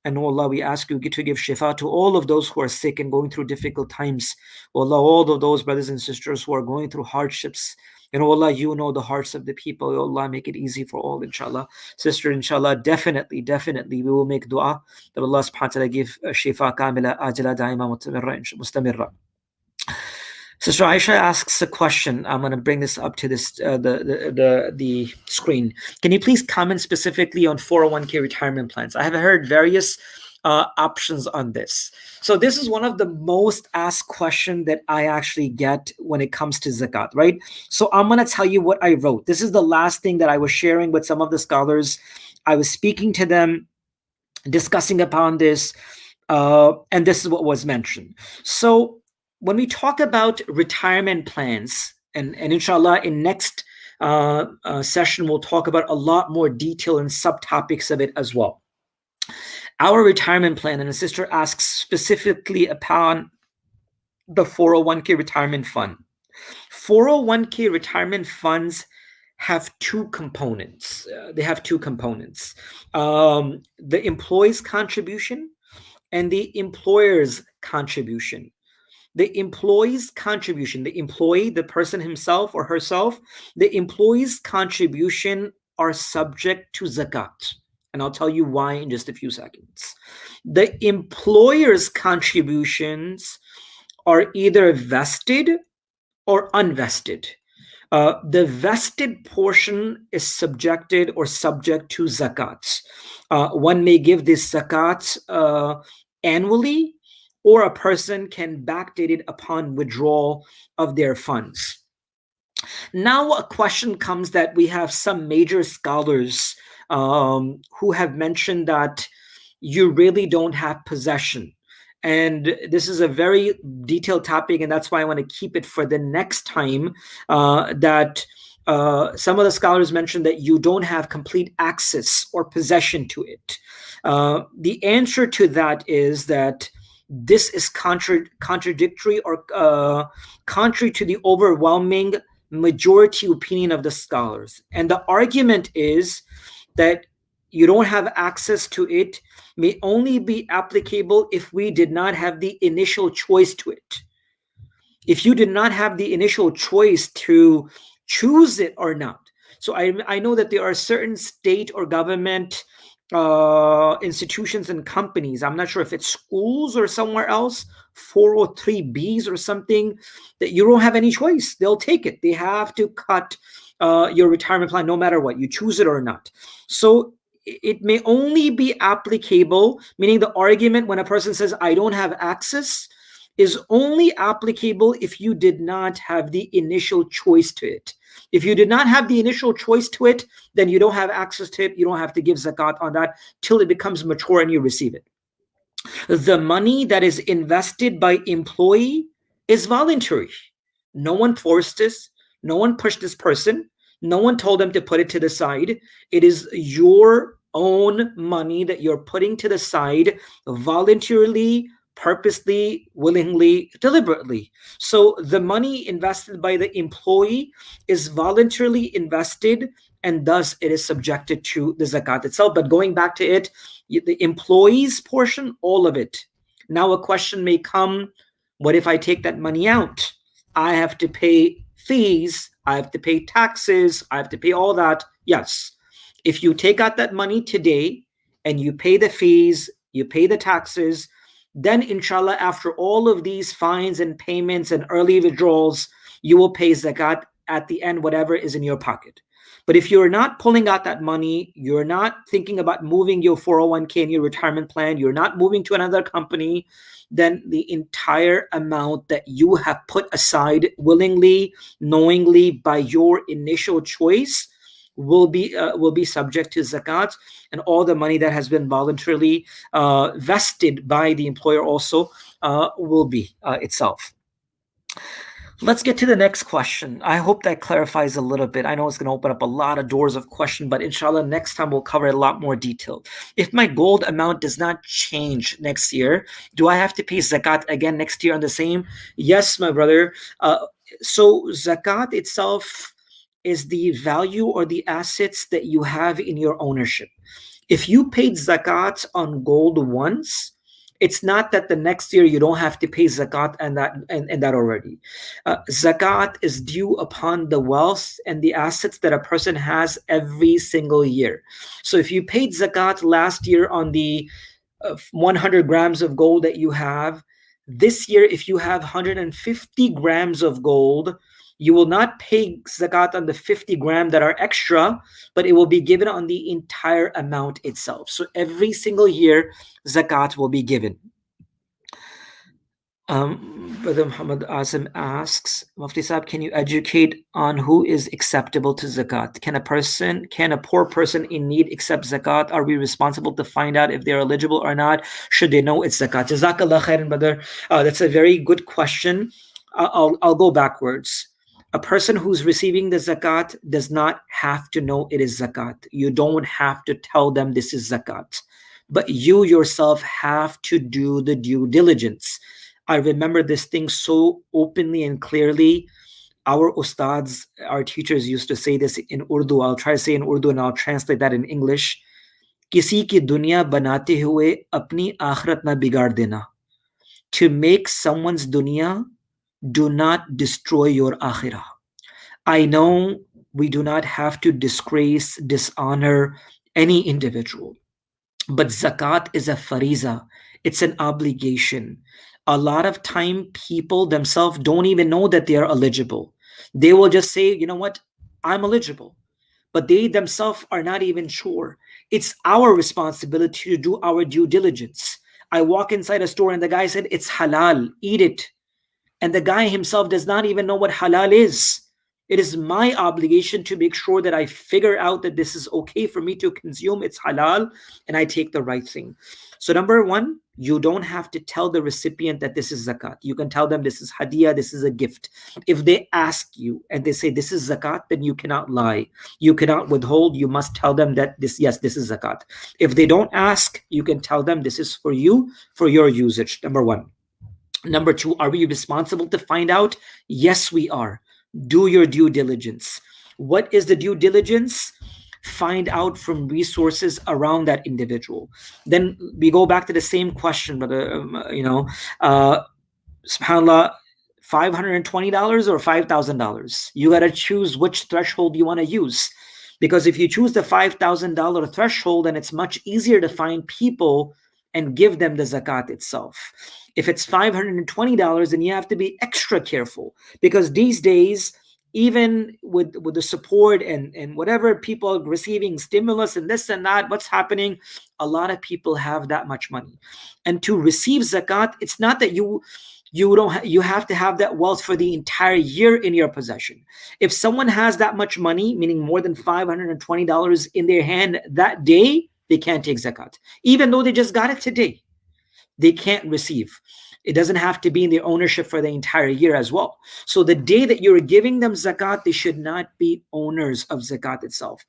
And oh Allah, we ask you to give shifa to all of those who are sick and going through difficult times. Oh Allah, all of those brothers and sisters who are going through hardships. And oh Allah, you know the hearts of the people. Oh Allah, make it easy for all, inshallah. Sister, inshallah, definitely, we will make dua that Allah subhanahu wa ta'ala give shifa kamila, ajala, daima, mustamirra. Sister Aisha asks a question. I'm going to bring this up to this the screen. Can you please comment specifically on 401k retirement plans? I have heard various options on this. So this is one of the most asked question that I actually get when it comes to zakat, right? So I'm going to tell you what I wrote. This is the last thing that I was sharing with some of the scholars. I was speaking to them, discussing upon this, and this is what was mentioned. So when we talk about retirement plans, and inshallah in next session we'll talk about a lot more detail and subtopics of it as well. Our retirement plan, and the sister asks specifically upon the 401k retirement fund. 401k retirement funds have two components. They have two components: the employee's contribution and the employer's contribution. The employee's contribution, the employee, the person himself or herself, the employee's contribution are subject to zakat. And I'll tell you why in just a few seconds. The employer's contributions are either vested or unvested. The vested portion is subjected or subject to zakat. One may give this zakat annually, or a person can backdate it upon withdrawal of their funds. Now a question comes that we have some major scholars who have mentioned that you really don't have possession. And this is a very detailed topic, and that's why I want to keep it for the next time. That some of the scholars mentioned that you don't have complete access or possession to it. The answer to that is that this is contradictory or contrary to the overwhelming majority opinion of the scholars. And the argument is that you don't have access to it may only be applicable if we did not have the initial choice to it. If you did not have the initial choice to choose it or not. So I know that there are certain state or government institutions and companies, I'm not sure if it's schools or somewhere else, 403Bs or something, that you don't have any choice. They'll take it. They have to cut your retirement plan no matter what, you choose it or not. So it may only be applicable, meaning the argument when a person says, I don't have access, is only applicable if you did not have the initial choice to it. If you did not have the initial choice to it, then you don't have access to it. You don't have to give zakat on that till it becomes mature and you receive it. The money that is invested by employee is voluntary. No one forced this. No one pushed this person. No one told them to put it to the side. It is your own money that you're putting to the side voluntarily, purposely, willingly, deliberately. So the money invested by the employee is voluntarily invested, and thus it is subjected to the zakat itself. But going back to it, the employee's portion, all of it. Now a question may come, what if I take that money out? I have to pay fees, I have to pay taxes, I have to pay all that. Yes. If you take out that money today and you pay the fees, you pay the taxes, then inshallah, after all of these fines and payments and early withdrawals, you will pay zakat at the end, whatever is in your pocket. But if you're not pulling out that money, you're not thinking about moving your 401k and your retirement plan, you're not moving to another company, then the entire amount that you have put aside willingly, knowingly, by your initial choice will be subject to zakat, and all the money that has been voluntarily vested by the employer also will be itself. Let's get to the next question. I hope that clarifies a little bit. I know it's going to open up a lot of doors of question, but inshallah, next time we'll cover a lot more detail. If my gold amount does not change next year, do I have to pay zakat again next year on the same? Yes, my brother. So zakat itself is the value or the assets that you have in your ownership. If you paid zakat on gold once, it's not that the next year you don't have to pay zakat and that already. Zakat is due upon the wealth and the assets that a person has every single year. So if you paid zakat last year on the 100 grams of gold that you have, This year, if you have 150 grams of gold, you will not pay zakat on the 50 gram that are extra, but it will be given on the entire amount itself. So every single year, zakat will be given. Brother Muhammad Azim asks, Mufti Saab, can you educate on who is acceptable to zakat? Can a poor person in need accept zakat? Are we responsible to find out if they're eligible or not? Should they know it's zakat? Jazakallah khairan, brother. That's a very good question. I'll go backwards. A person who's receiving the zakat does not have to know it is zakat. You don't have to tell them this is zakat, but you yourself have to do the due diligence. I remember this thing so openly and clearly. Our ustads, our teachers used to say this in Urdu. I'll try to say in Urdu and I'll translate that in English. Kisi ki dunya banate hue apni akhirat na bigaad dena. To make someone's dunya, do not destroy your akhirah. I know we do not have to disgrace, dishonor any individual, but zakat is a fariza. It's an obligation. A lot of time people themselves don't even know that they are eligible. They will just say, you know what, I'm eligible, but they themselves are not even sure. It's our responsibility to do our due diligence. I walk inside a store and the guy said, it's halal, eat it. And the guy himself does not even know what halal is. It is my obligation to make sure that I figure out that this is okay for me to consume, it's halal, and I take the right thing. So number one, you don't have to tell the recipient that this is zakat. You can tell them this is hadiyah, this is a gift. If they ask you and they say this is zakat, then you cannot lie. You cannot withhold. You must tell them that this is zakat. If they don't ask, you can tell them this is for you, for your usage. Number one. Number two, are we responsible to find out? Yes, we are. Do your due diligence. What is the due diligence? Find out from resources around that individual. Then we go back to the same question, brother. SubhanAllah, $520 or $5,000. You got to choose which threshold you want to use. Because if you choose the $5,000 threshold, then it's much easier to find people and give them the zakat itself. If it's $520, then you have to be extra careful, because these days, even with the support and whatever people are receiving, stimulus and this and that, what's happening? A lot of people have that much money. And to receive zakat, it's not that you have to have that wealth for the entire year in your possession. If someone has that much money, meaning more than $520 in their hand that day, they can't take zakat. Even though they just got it today, they can't receive. It doesn't have to be in their ownership for the entire year as well. So the day that you're giving them zakat, they should not be owners of zakat itself.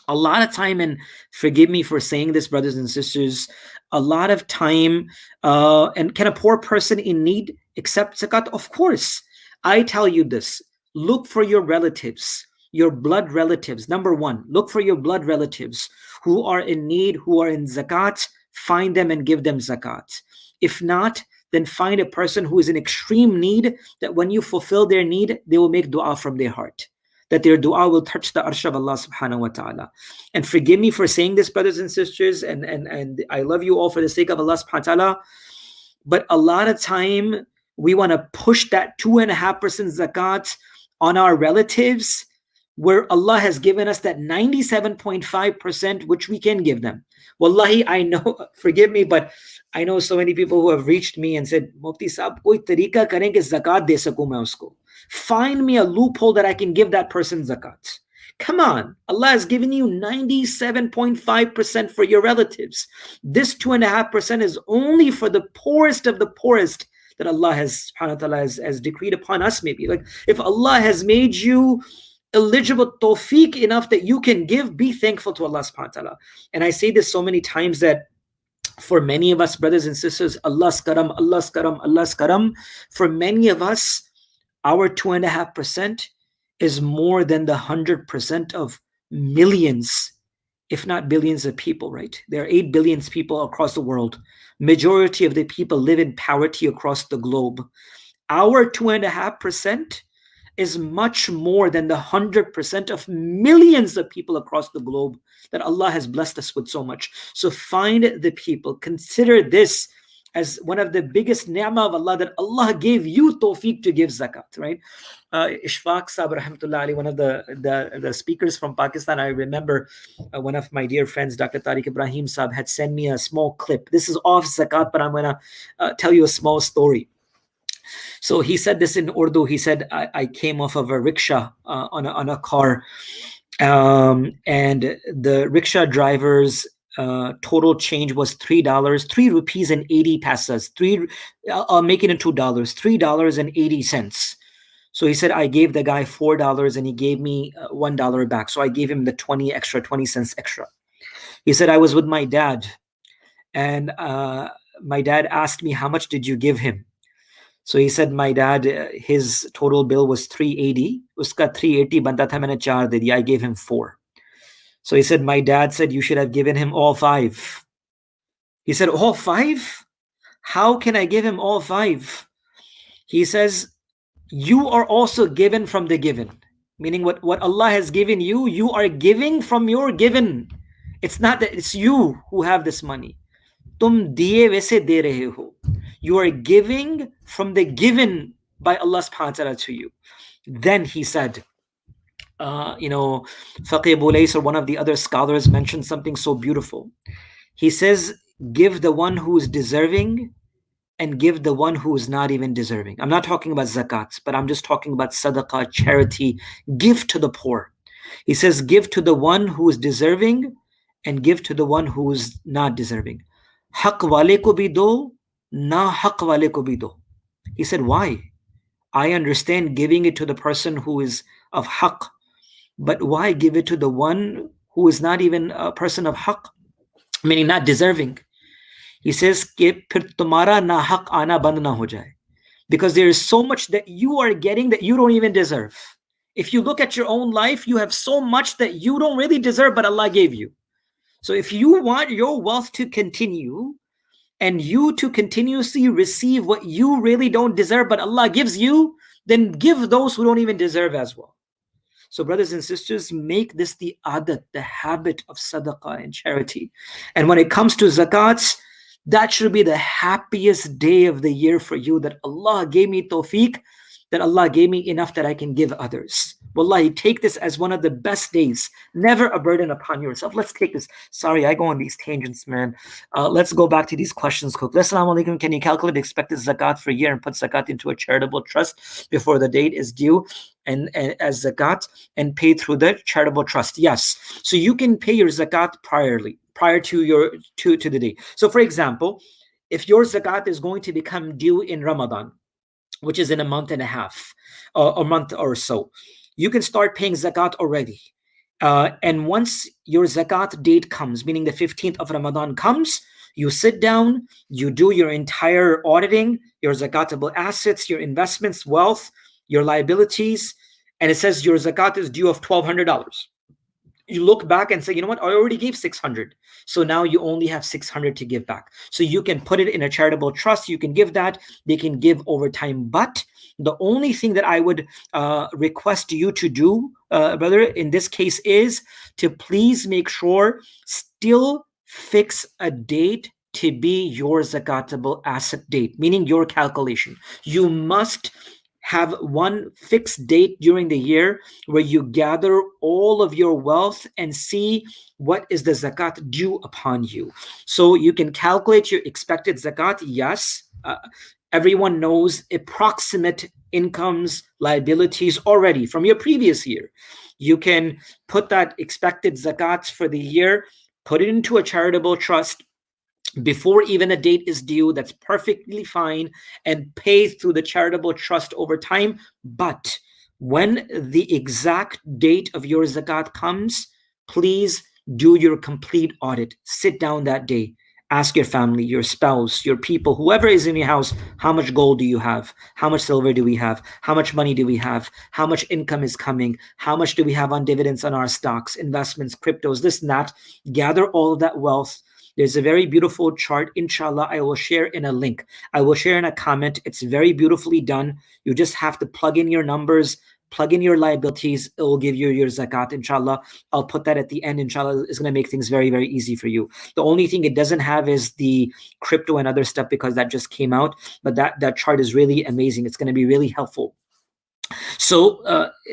A lot of time, and forgive me for saying this, brothers and sisters, a lot of time, and can a poor person in need accept zakat? Of course. I tell you this, look for your relatives, your blood relatives. Number one, look for your blood relatives who are in need, who are in zakat. Find them and give them zakat. If not, then find a person who is in extreme need, that when you fulfill their need, they will make dua from their heart, that their dua will touch the arsh of Allah subhanahu wa ta'ala. And forgive me for saying this, brothers and sisters, and I love you all for the sake of Allah subhanahu wa ta'ala, but a lot of time we want to push that 2.5% zakat on our relatives, where Allah has given us that 97.5%, which we can give them. Wallahi, I know, forgive me, but I know so many people who have reached me and said, Mufti Saab, koi tarika kare ki zakat de sakun main usko. Find me a loophole that I can give that person zakat. Come on, Allah has given you 97.5% for your relatives. This 2.5% is only for the poorest of the poorest that Allah has, subhanahu wa ta'ala, has decreed upon us. Maybe like if Allah has made you eligible, tawfiq enough that you can give, be thankful to Allah subhanahu wa ta'ala. And I say this so many times that for many of us, brothers and sisters, Allah's karam, Allah's karam, Allah's karam. For many of us, our 2.5% is more than the 100% of millions, if not billions of people, right? There are 8 billion people across the world. Majority of the people live in poverty across the globe. Our 2.5% is much more than the 100% of millions of people across the globe that Allah has blessed us with so much. So find the people, consider this as one of the biggest ni'mah of Allah, that Allah gave you tawfiq to give zakat, right? Ishfaq Sahib rahmatullah Ali, one of the speakers from Pakistan, I remember one of my dear friends, Dr. Tariq Ibrahim Sahib, had sent me a small clip. This is off zakat, but I'm going to tell you a small story. So he said this in Urdu. He said, I came off of a rickshaw on a car, and the rickshaw driver's total change was $3, 3 rupees and 80 paisas. I'll make it in $2, $3.80. So he said, I gave the guy $4 and he gave me $1 back. So I gave him the 20 cents extra. He said, I was with my dad, and my dad asked me, how much did you give him? So he said, my dad, his total bill was $380. Uska $380 banta tha, maine 4 de diya. I gave him 4. So he said, my dad said, you should have given him all 5. He said, all 5? How can I give him all 5? He says, you are also given from the given. Meaning what Allah has given you, you are giving from your given. It's not that it's you who have this money. Tum diye वैसे दे रहे हो. You are giving from the given by Allah subhanahu wa ta'ala to you. Then he said, Faqih Abu Lays, or one of the other scholars, mentioned something so beautiful. He says, give the one who is deserving and give the one who is not even deserving. I'm not talking about zakat, but I'm just talking about sadaqah, charity, give to the poor. He says, give to the one who is deserving and give to the one who is not deserving. Haq wale ko bhi do, na haq wale ko bhi do. He said, why? I understand giving it to the person who is of haq, but why give it to the one who is not even a person of haq, meaning not deserving? He says, कि फिर तुम्हारा ना हक आना बंद ना हो जाए. Because there is so much that you are getting that you don't even deserve. If you look at your own life, you have so much that you don't really deserve, but Allah gave you. So if you want your wealth to continue and you to continuously receive what you really don't deserve, but Allah gives you, then give those who don't even deserve as well. So brothers and sisters, make this the adat, the habit of sadaqah and charity. And when it comes to zakats, that should be the happiest day of the year for you, that Allah gave me tawfiq, that Allah gave me enough that I can give others. Wallahi, take this as one of the best days. Never a burden upon yourself. Let's take this. Sorry, I go on these tangents, man. Let's go back to these questions quickly. Assalamu alaikum. Can you calculate expected zakat for a year and put zakat into a charitable trust before the date is due and as zakat and pay through the charitable trust? Yes. So you can pay your zakat prior to the day. So for example, if your zakat is going to become due in Ramadan, which is in a month and a half, a month or so, you can start paying zakat already. And once your zakat date comes, meaning the 15th of Ramadan comes, you sit down, you do your entire auditing, your zakatable assets, your investments, wealth, your liabilities, and it says your zakat is due of $1,200. You look back and say, you know what, I already gave 600. So now you only have 600 to give back. So you can put it in a charitable trust. You can give that. They can give over time. But the only thing that I would request you to do, brother, in this case is to please make sure still fix a date to be your zakatable asset date, meaning your calculation. You must have one fixed date during the year where you gather all of your wealth and see what is the zakat due upon you. So you can calculate your expected zakat. Yes, everyone knows approximate incomes, liabilities already from your previous year. You can put that expected zakat for the year, put it into a charitable trust before even a date is due. That's perfectly fine, and pay through the charitable trust over time. But when the exact date of your zakat comes, please do your complete audit. Sit down that day. Ask your family, your spouse, your people, whoever is in your house, how much gold do you have? How much silver do we have? How much money do we have? How much income is coming? How much do we have on dividends on our stocks, investments, cryptos, this and that? Gather all of that wealth. There's a very beautiful chart, inshallah, I will share in a link. I will share in a comment. It's very beautifully done. You just have to plug in your numbers, plug in your liabilities, it will give you your zakat, inshallah. I'll put that at the end, inshallah. It's going to make things very, very easy for you. The only thing it doesn't have is the crypto and other stuff, because that just came out, but that chart is really amazing. It's going to be really helpful. So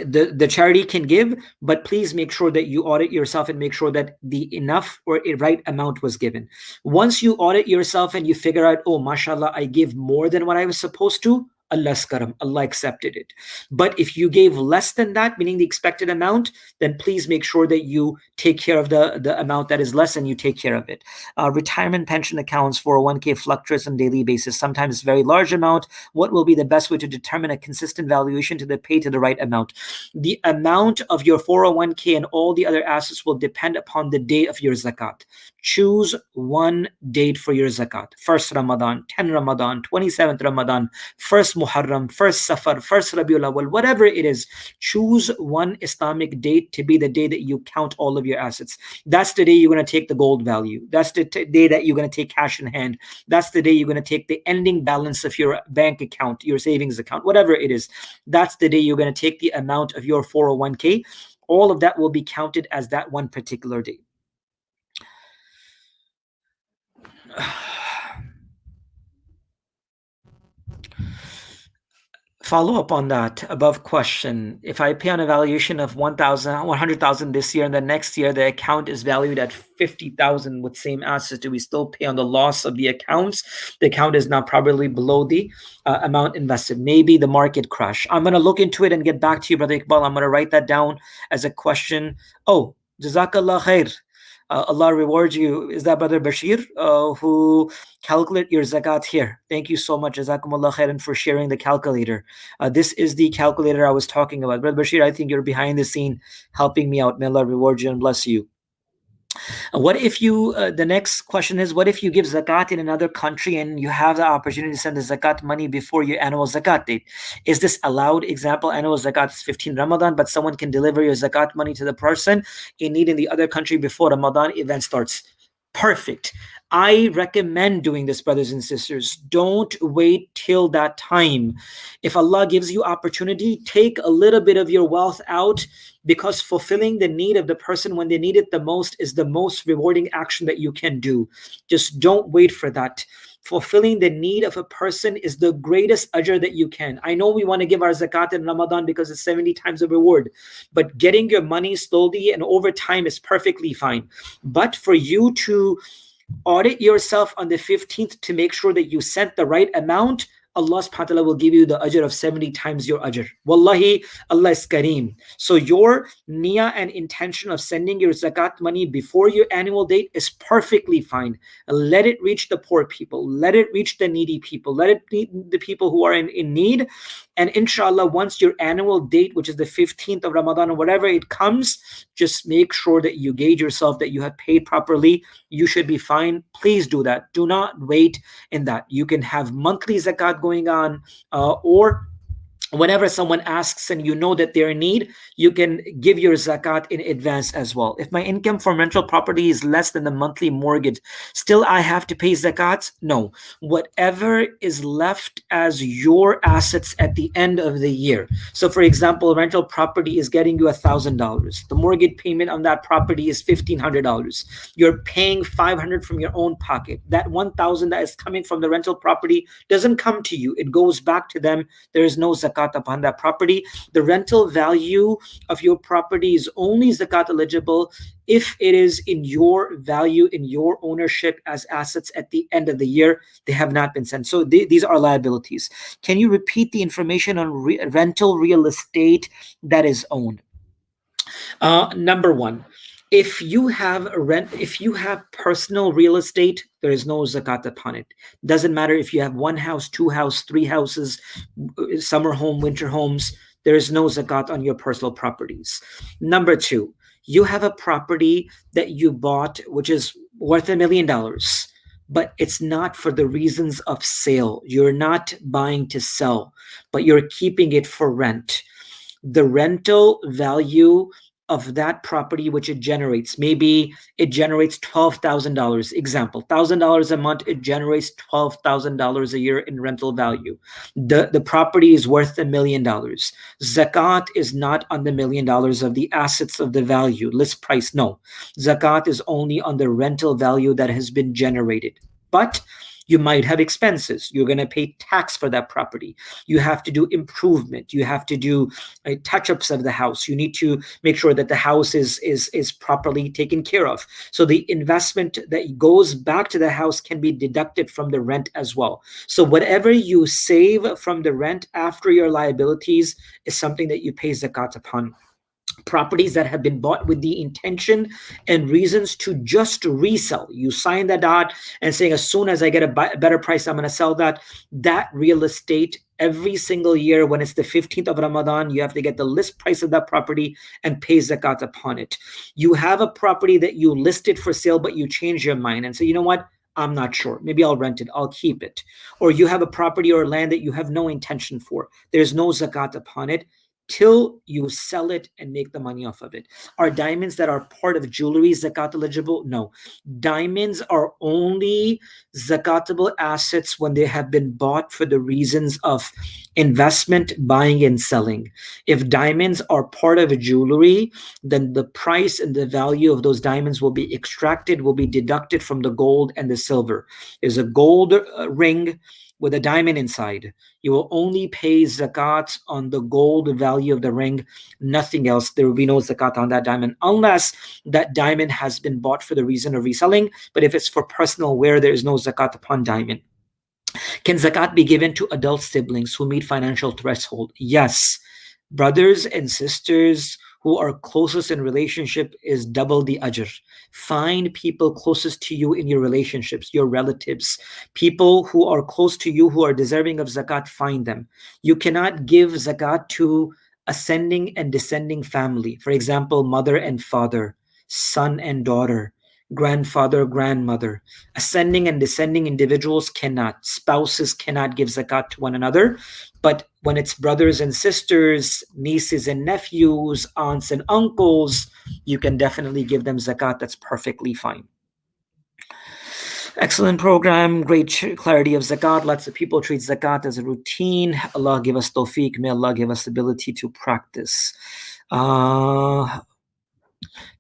the charity can give, but please make sure that you audit yourself and make sure that the enough or a right amount was given. Once you audit yourself and you figure out, oh, mashallah, I gave more than what I was supposed to, Allah's karam, Allah accepted it. But if you gave less than that, meaning the expected amount, then please make sure that you take care of the amount that is less and you take care of it. Retirement pension accounts, 401k fluctuates on a daily basis. Sometimes it's a very large amount. What will be the best way to determine a consistent valuation to pay to the right amount? The amount of your 401k and all the other assets will depend upon the day of your zakat. Choose one date for your zakat. 1st Ramadan, 10 Ramadan, 27th Ramadan, 1st Muharram, 1st Safar, 1st Rabiul Awwal, whatever it is. Choose one Islamic date to be the day that you count all of your assets. That's the day you're going to take the gold value. That's the day that you're going to take cash in hand. That's the day you're going to take the ending balance of your bank account, your savings account, whatever it is. That's the day you're going to take the amount of your 401k. All of that will be counted as that one particular day. Follow up on that above question. If I pay on a valuation of 100,000 this year and the next year the account is valued at 50,000 with same assets, do we still pay on the loss of the accounts? The account is now probably below the amount invested. Maybe the market crash. I'm going to look into it and get back to you, Brother Iqbal. I'm going to write that down as a question. Oh, Jazakallah khair. Allah reward you. Is that Brother Bashir who calculate your zakat here? Thank you so much, Jazakumullah khairan, for sharing the calculator. This is the calculator I was talking about. Brother Bashir, I think you're behind the scene helping me out. May Allah reward you and bless you. What if you, the next question is, what if you give zakat in another country and you have the opportunity to send the zakat money before your annual zakat date? Is this allowed? Example, annual zakat is 15 Ramadan, but someone can deliver your zakat money to the person in need in the other country before Ramadan event starts. Perfect. I recommend doing this, brothers and sisters. Don't wait till that time. If Allah gives you opportunity, take a little bit of your wealth out, because fulfilling the need of the person when they need it the most is the most rewarding action that you can do. Just don't wait for that. Fulfilling the need of a person is the greatest ajr that you can. I know we want to give our zakat in Ramadan because it's 70 times the reward, but getting your money slowly and over time is perfectly fine. But for you to audit yourself on the 15th to make sure that you sent the right amount, Allah subhanahu wa ta'ala will give you the ajr of 70 times your ajr. Wallahi, Allah is kareem. So your niyyah and intention of sending your zakat money before your annual date is perfectly fine. Let it reach the poor people. Let it reach the needy people. Let it reach the people who are in need. And inshallah, once your annual date, which is the 15th of Ramadan or whatever it comes, just make sure that you gauge yourself that you have paid properly. You should be fine. Please do that. Do not wait in that. You can have monthly zakat going on, or whenever someone asks and you know that they're in need, you can give your zakat in advance as well. If my income from rental property is less than the monthly mortgage, still I have to pay zakat? No. Whatever is left as your assets at the end of the year. So for example, rental property is getting you $1,000. The mortgage payment on that property is $1,500. You're paying $500 from your own pocket. That $1,000 that is coming from the rental property doesn't come to you. It goes back to them. There is no zakat upon that property. The rental value of your property is only zakat eligible if it is in your value, in your ownership as assets at the end of the year. They have not been sent. So these are liabilities. Can you repeat the information on rental real estate that is owned? Number one, if you have personal real estate, there is no zakat upon it. Doesn't matter if you have one house, two houses, three houses, summer home, winter homes, there is no zakat on your personal properties. Number two, you have a property that you bought which is worth $1 million, but it's not for the reasons of sale. You're not buying to sell, but you're keeping it for rent. The rental value of that property which it generates. Maybe it generates $12,000. Example, $1,000 a month, it generates $12,000 a year in rental value. The property is worth $1 million. Zakat is not on the $1 million of the assets of the value, list price. No. Zakat is only on the rental value that has been generated. But you might have expenses. You're going to pay tax for that property. You have to do improvement. You have to do touch-ups of the house. You need to make sure that the house is properly taken care of. So the investment that goes back to the house can be deducted from the rent as well. So whatever you save from the rent after your liabilities is something that you pay zakat upon. Properties that have been bought with the intention and reasons to just resell. You sign that dot and saying, as soon as I get a better price, I'm going to sell that. That real estate, every single year when it's the 15th of Ramadan, you have to get the list price of that property and pay zakat upon it. You have a property that you listed for sale, but you change your mind and say, you know what? I'm not sure. Maybe I'll rent it. I'll keep it. Or you have a property or land that you have no intention for. There's no zakat upon it till you sell it and make the money off of it. Are diamonds that are part of jewelry zakat eligible? No. Diamonds are only zakatable assets when they have been bought for the reasons of investment, buying and selling. If diamonds are part of a jewelry, then the price and the value of those diamonds will be extracted, will be deducted from the gold and the silver. There's a gold ring with a diamond inside. You will only pay zakat on the gold value of the ring, nothing else. There will be no zakat on that diamond unless that diamond has been bought for the reason of reselling. But if it's for personal wear, there is no zakat upon diamond. Can zakat be given to adult siblings who meet financial threshold? Yes. Brothers and sisters who are closest in relationship is double the ajr. Find people closest to you in your relationships, your relatives, people who are close to you who are deserving of zakat, find them. You cannot give zakat to ascending and descending family. For example, mother and father, son and daughter, grandfather, grandmother. Ascending and descending individuals cannot. Spouses cannot give zakat to one another. But when it's brothers and sisters, nieces and nephews, aunts and uncles, you can definitely give them zakat. That's perfectly fine. Excellent program, great clarity of zakat. Lots of people treat zakat as a routine. Allah give us tawfiq. May Allah give us the ability to practice.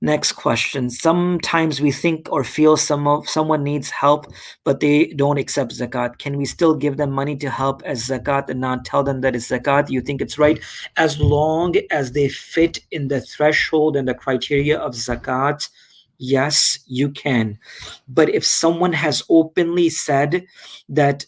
Next question. Sometimes we think or feel someone needs help, but they don't accept zakat. Can we still give them money to help as zakat and not tell them that it's zakat? You think it's right? As long as they fit in the threshold and the criteria of zakat, yes, you can. But if someone has openly said that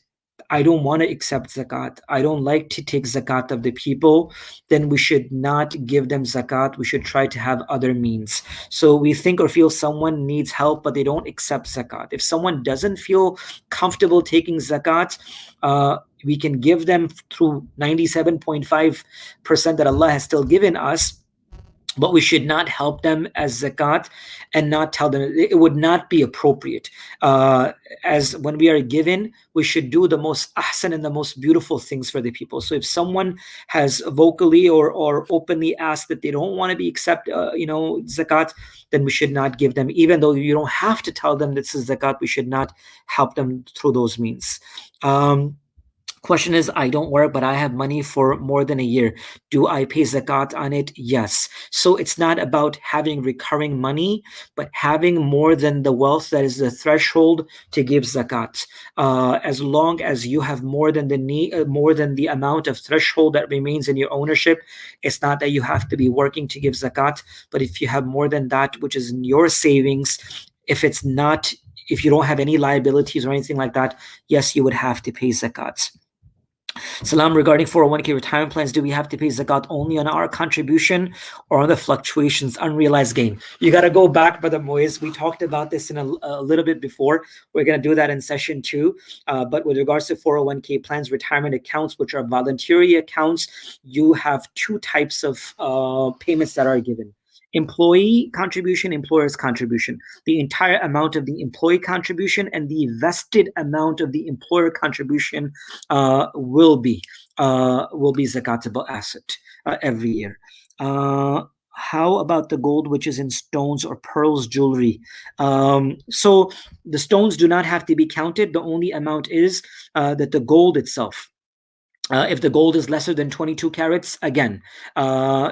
I don't want to accept zakat, I don't like to take zakat of the people, then we should not give them zakat. We should try to have other means. So we think or feel someone needs help, but they don't accept zakat. If someone doesn't feel comfortable taking zakat, we can give them through 97.5% that Allah has still given us. But we should not help them as zakat and not tell them. It would not be appropriate. As when we are given, we should do the most ahsan and the most beautiful things for the people. So if someone has vocally or openly asked that they don't want to be zakat, then we should not give them. Even though you don't have to tell them this is zakat, we should not help them through those means. Question is, I don't work, but I have money for more than a year. Do I pay zakat on it? Yes. So it's not about having recurring money, but having more than the wealth that is the threshold to give zakat. As long as you have more than the amount of threshold that remains in your ownership, it's not that you have to be working to give zakat. But if you have more than that, which is in your savings, if you don't have any liabilities or anything like that, yes, you would have to pay zakat. Salam, regarding 401k retirement plans, do we have to pay zakat only on our contribution or on the fluctuations, unrealized gain? You got to go back, Brother Moise. We talked about this in a little bit before. We're going to do that in session 2. But with regards to 401k plans, retirement accounts, which are voluntary accounts, you have 2 types of payments that are given. Employee contribution, employer's contribution. The entire amount of the employee contribution and the vested amount of the employer contribution will be zakatable asset every year. how about the gold which is in stones or pearls jewelry? So the stones do not have to be counted. The only amount is that the gold itself. If the gold is lesser than 22 carats, again,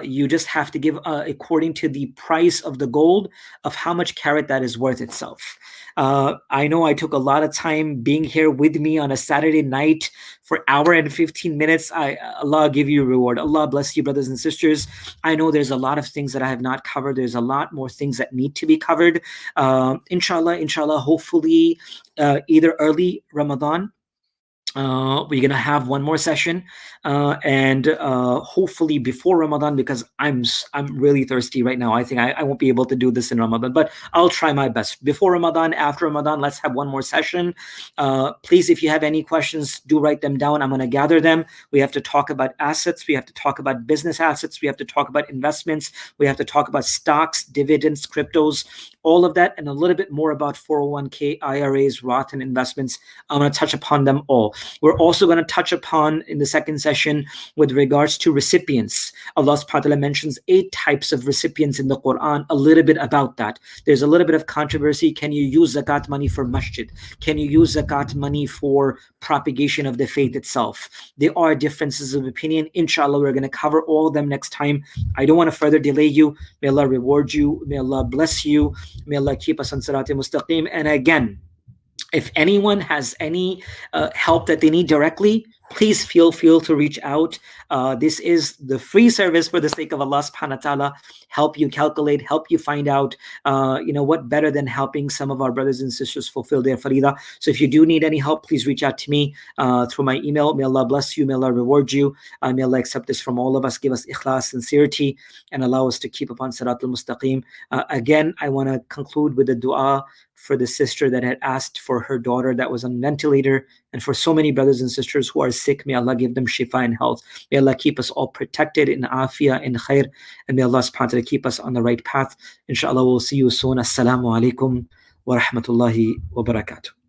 you just have to give according to the price of the gold of how much carat that is worth itself. I know I took a lot of time being here with me on a Saturday night for hour and 15 minutes. Allah give you a reward. Allah bless you, brothers and sisters. I know there's a lot of things that I have not covered. There's a lot more things that need to be covered. Inshallah, hopefully, either early Ramadan, we're gonna have one more session, and hopefully before Ramadan, because I'm really thirsty right now. I think I won't be able to do this in Ramadan, but I'll try my best. Before Ramadan, after Ramadan, let's have one more session. Please, if you have any questions, do write them down. I'm gonna gather them. We have to talk about assets. We have to talk about business assets. We have to talk about investments. We have to talk about stocks, dividends, cryptos, all of that, and a little bit more about 401k, IRAs, Roth, and investments. I'm gonna touch upon them all. We're also going to touch upon in the second session with regards to recipients. Allah subhanahu wa ta'ala mentions 8 types of recipients in the Quran, a little bit about that. There's a little bit of controversy. Can you use zakat money for masjid? Can you use zakat money for propagation of the faith itself? There are differences of opinion. Inshallah, we're going to cover all of them next time. I don't want to further delay you. May Allah reward you. May Allah bless you. May Allah keep us on Sirat al-Mustaqim. And again, if anyone has any help that they need directly, please feel to reach out. This is the free service for the sake of Allah subhanahu wa ta'ala. Help you calculate, help you find out, what better than helping some of our brothers and sisters fulfill their farida. So if you do need any help, please reach out to me through my email. May Allah bless you. May Allah reward you. May Allah accept this from all of us. Give us ikhlas, sincerity, and allow us to keep upon Sirat al-Mustaqim. Again, I want to conclude with a dua for the sister that had asked for her daughter that was on a ventilator, and for so many brothers and sisters who are sick. May Allah give them shifa and health. May Allah keep us all protected in afiyah, in khair, and may Allah subhanahu wa ta'ala keep us on the right path. Inshallah, we'll see you soon. Assalamu alaikum wa rahmatullahi wa barakatuh.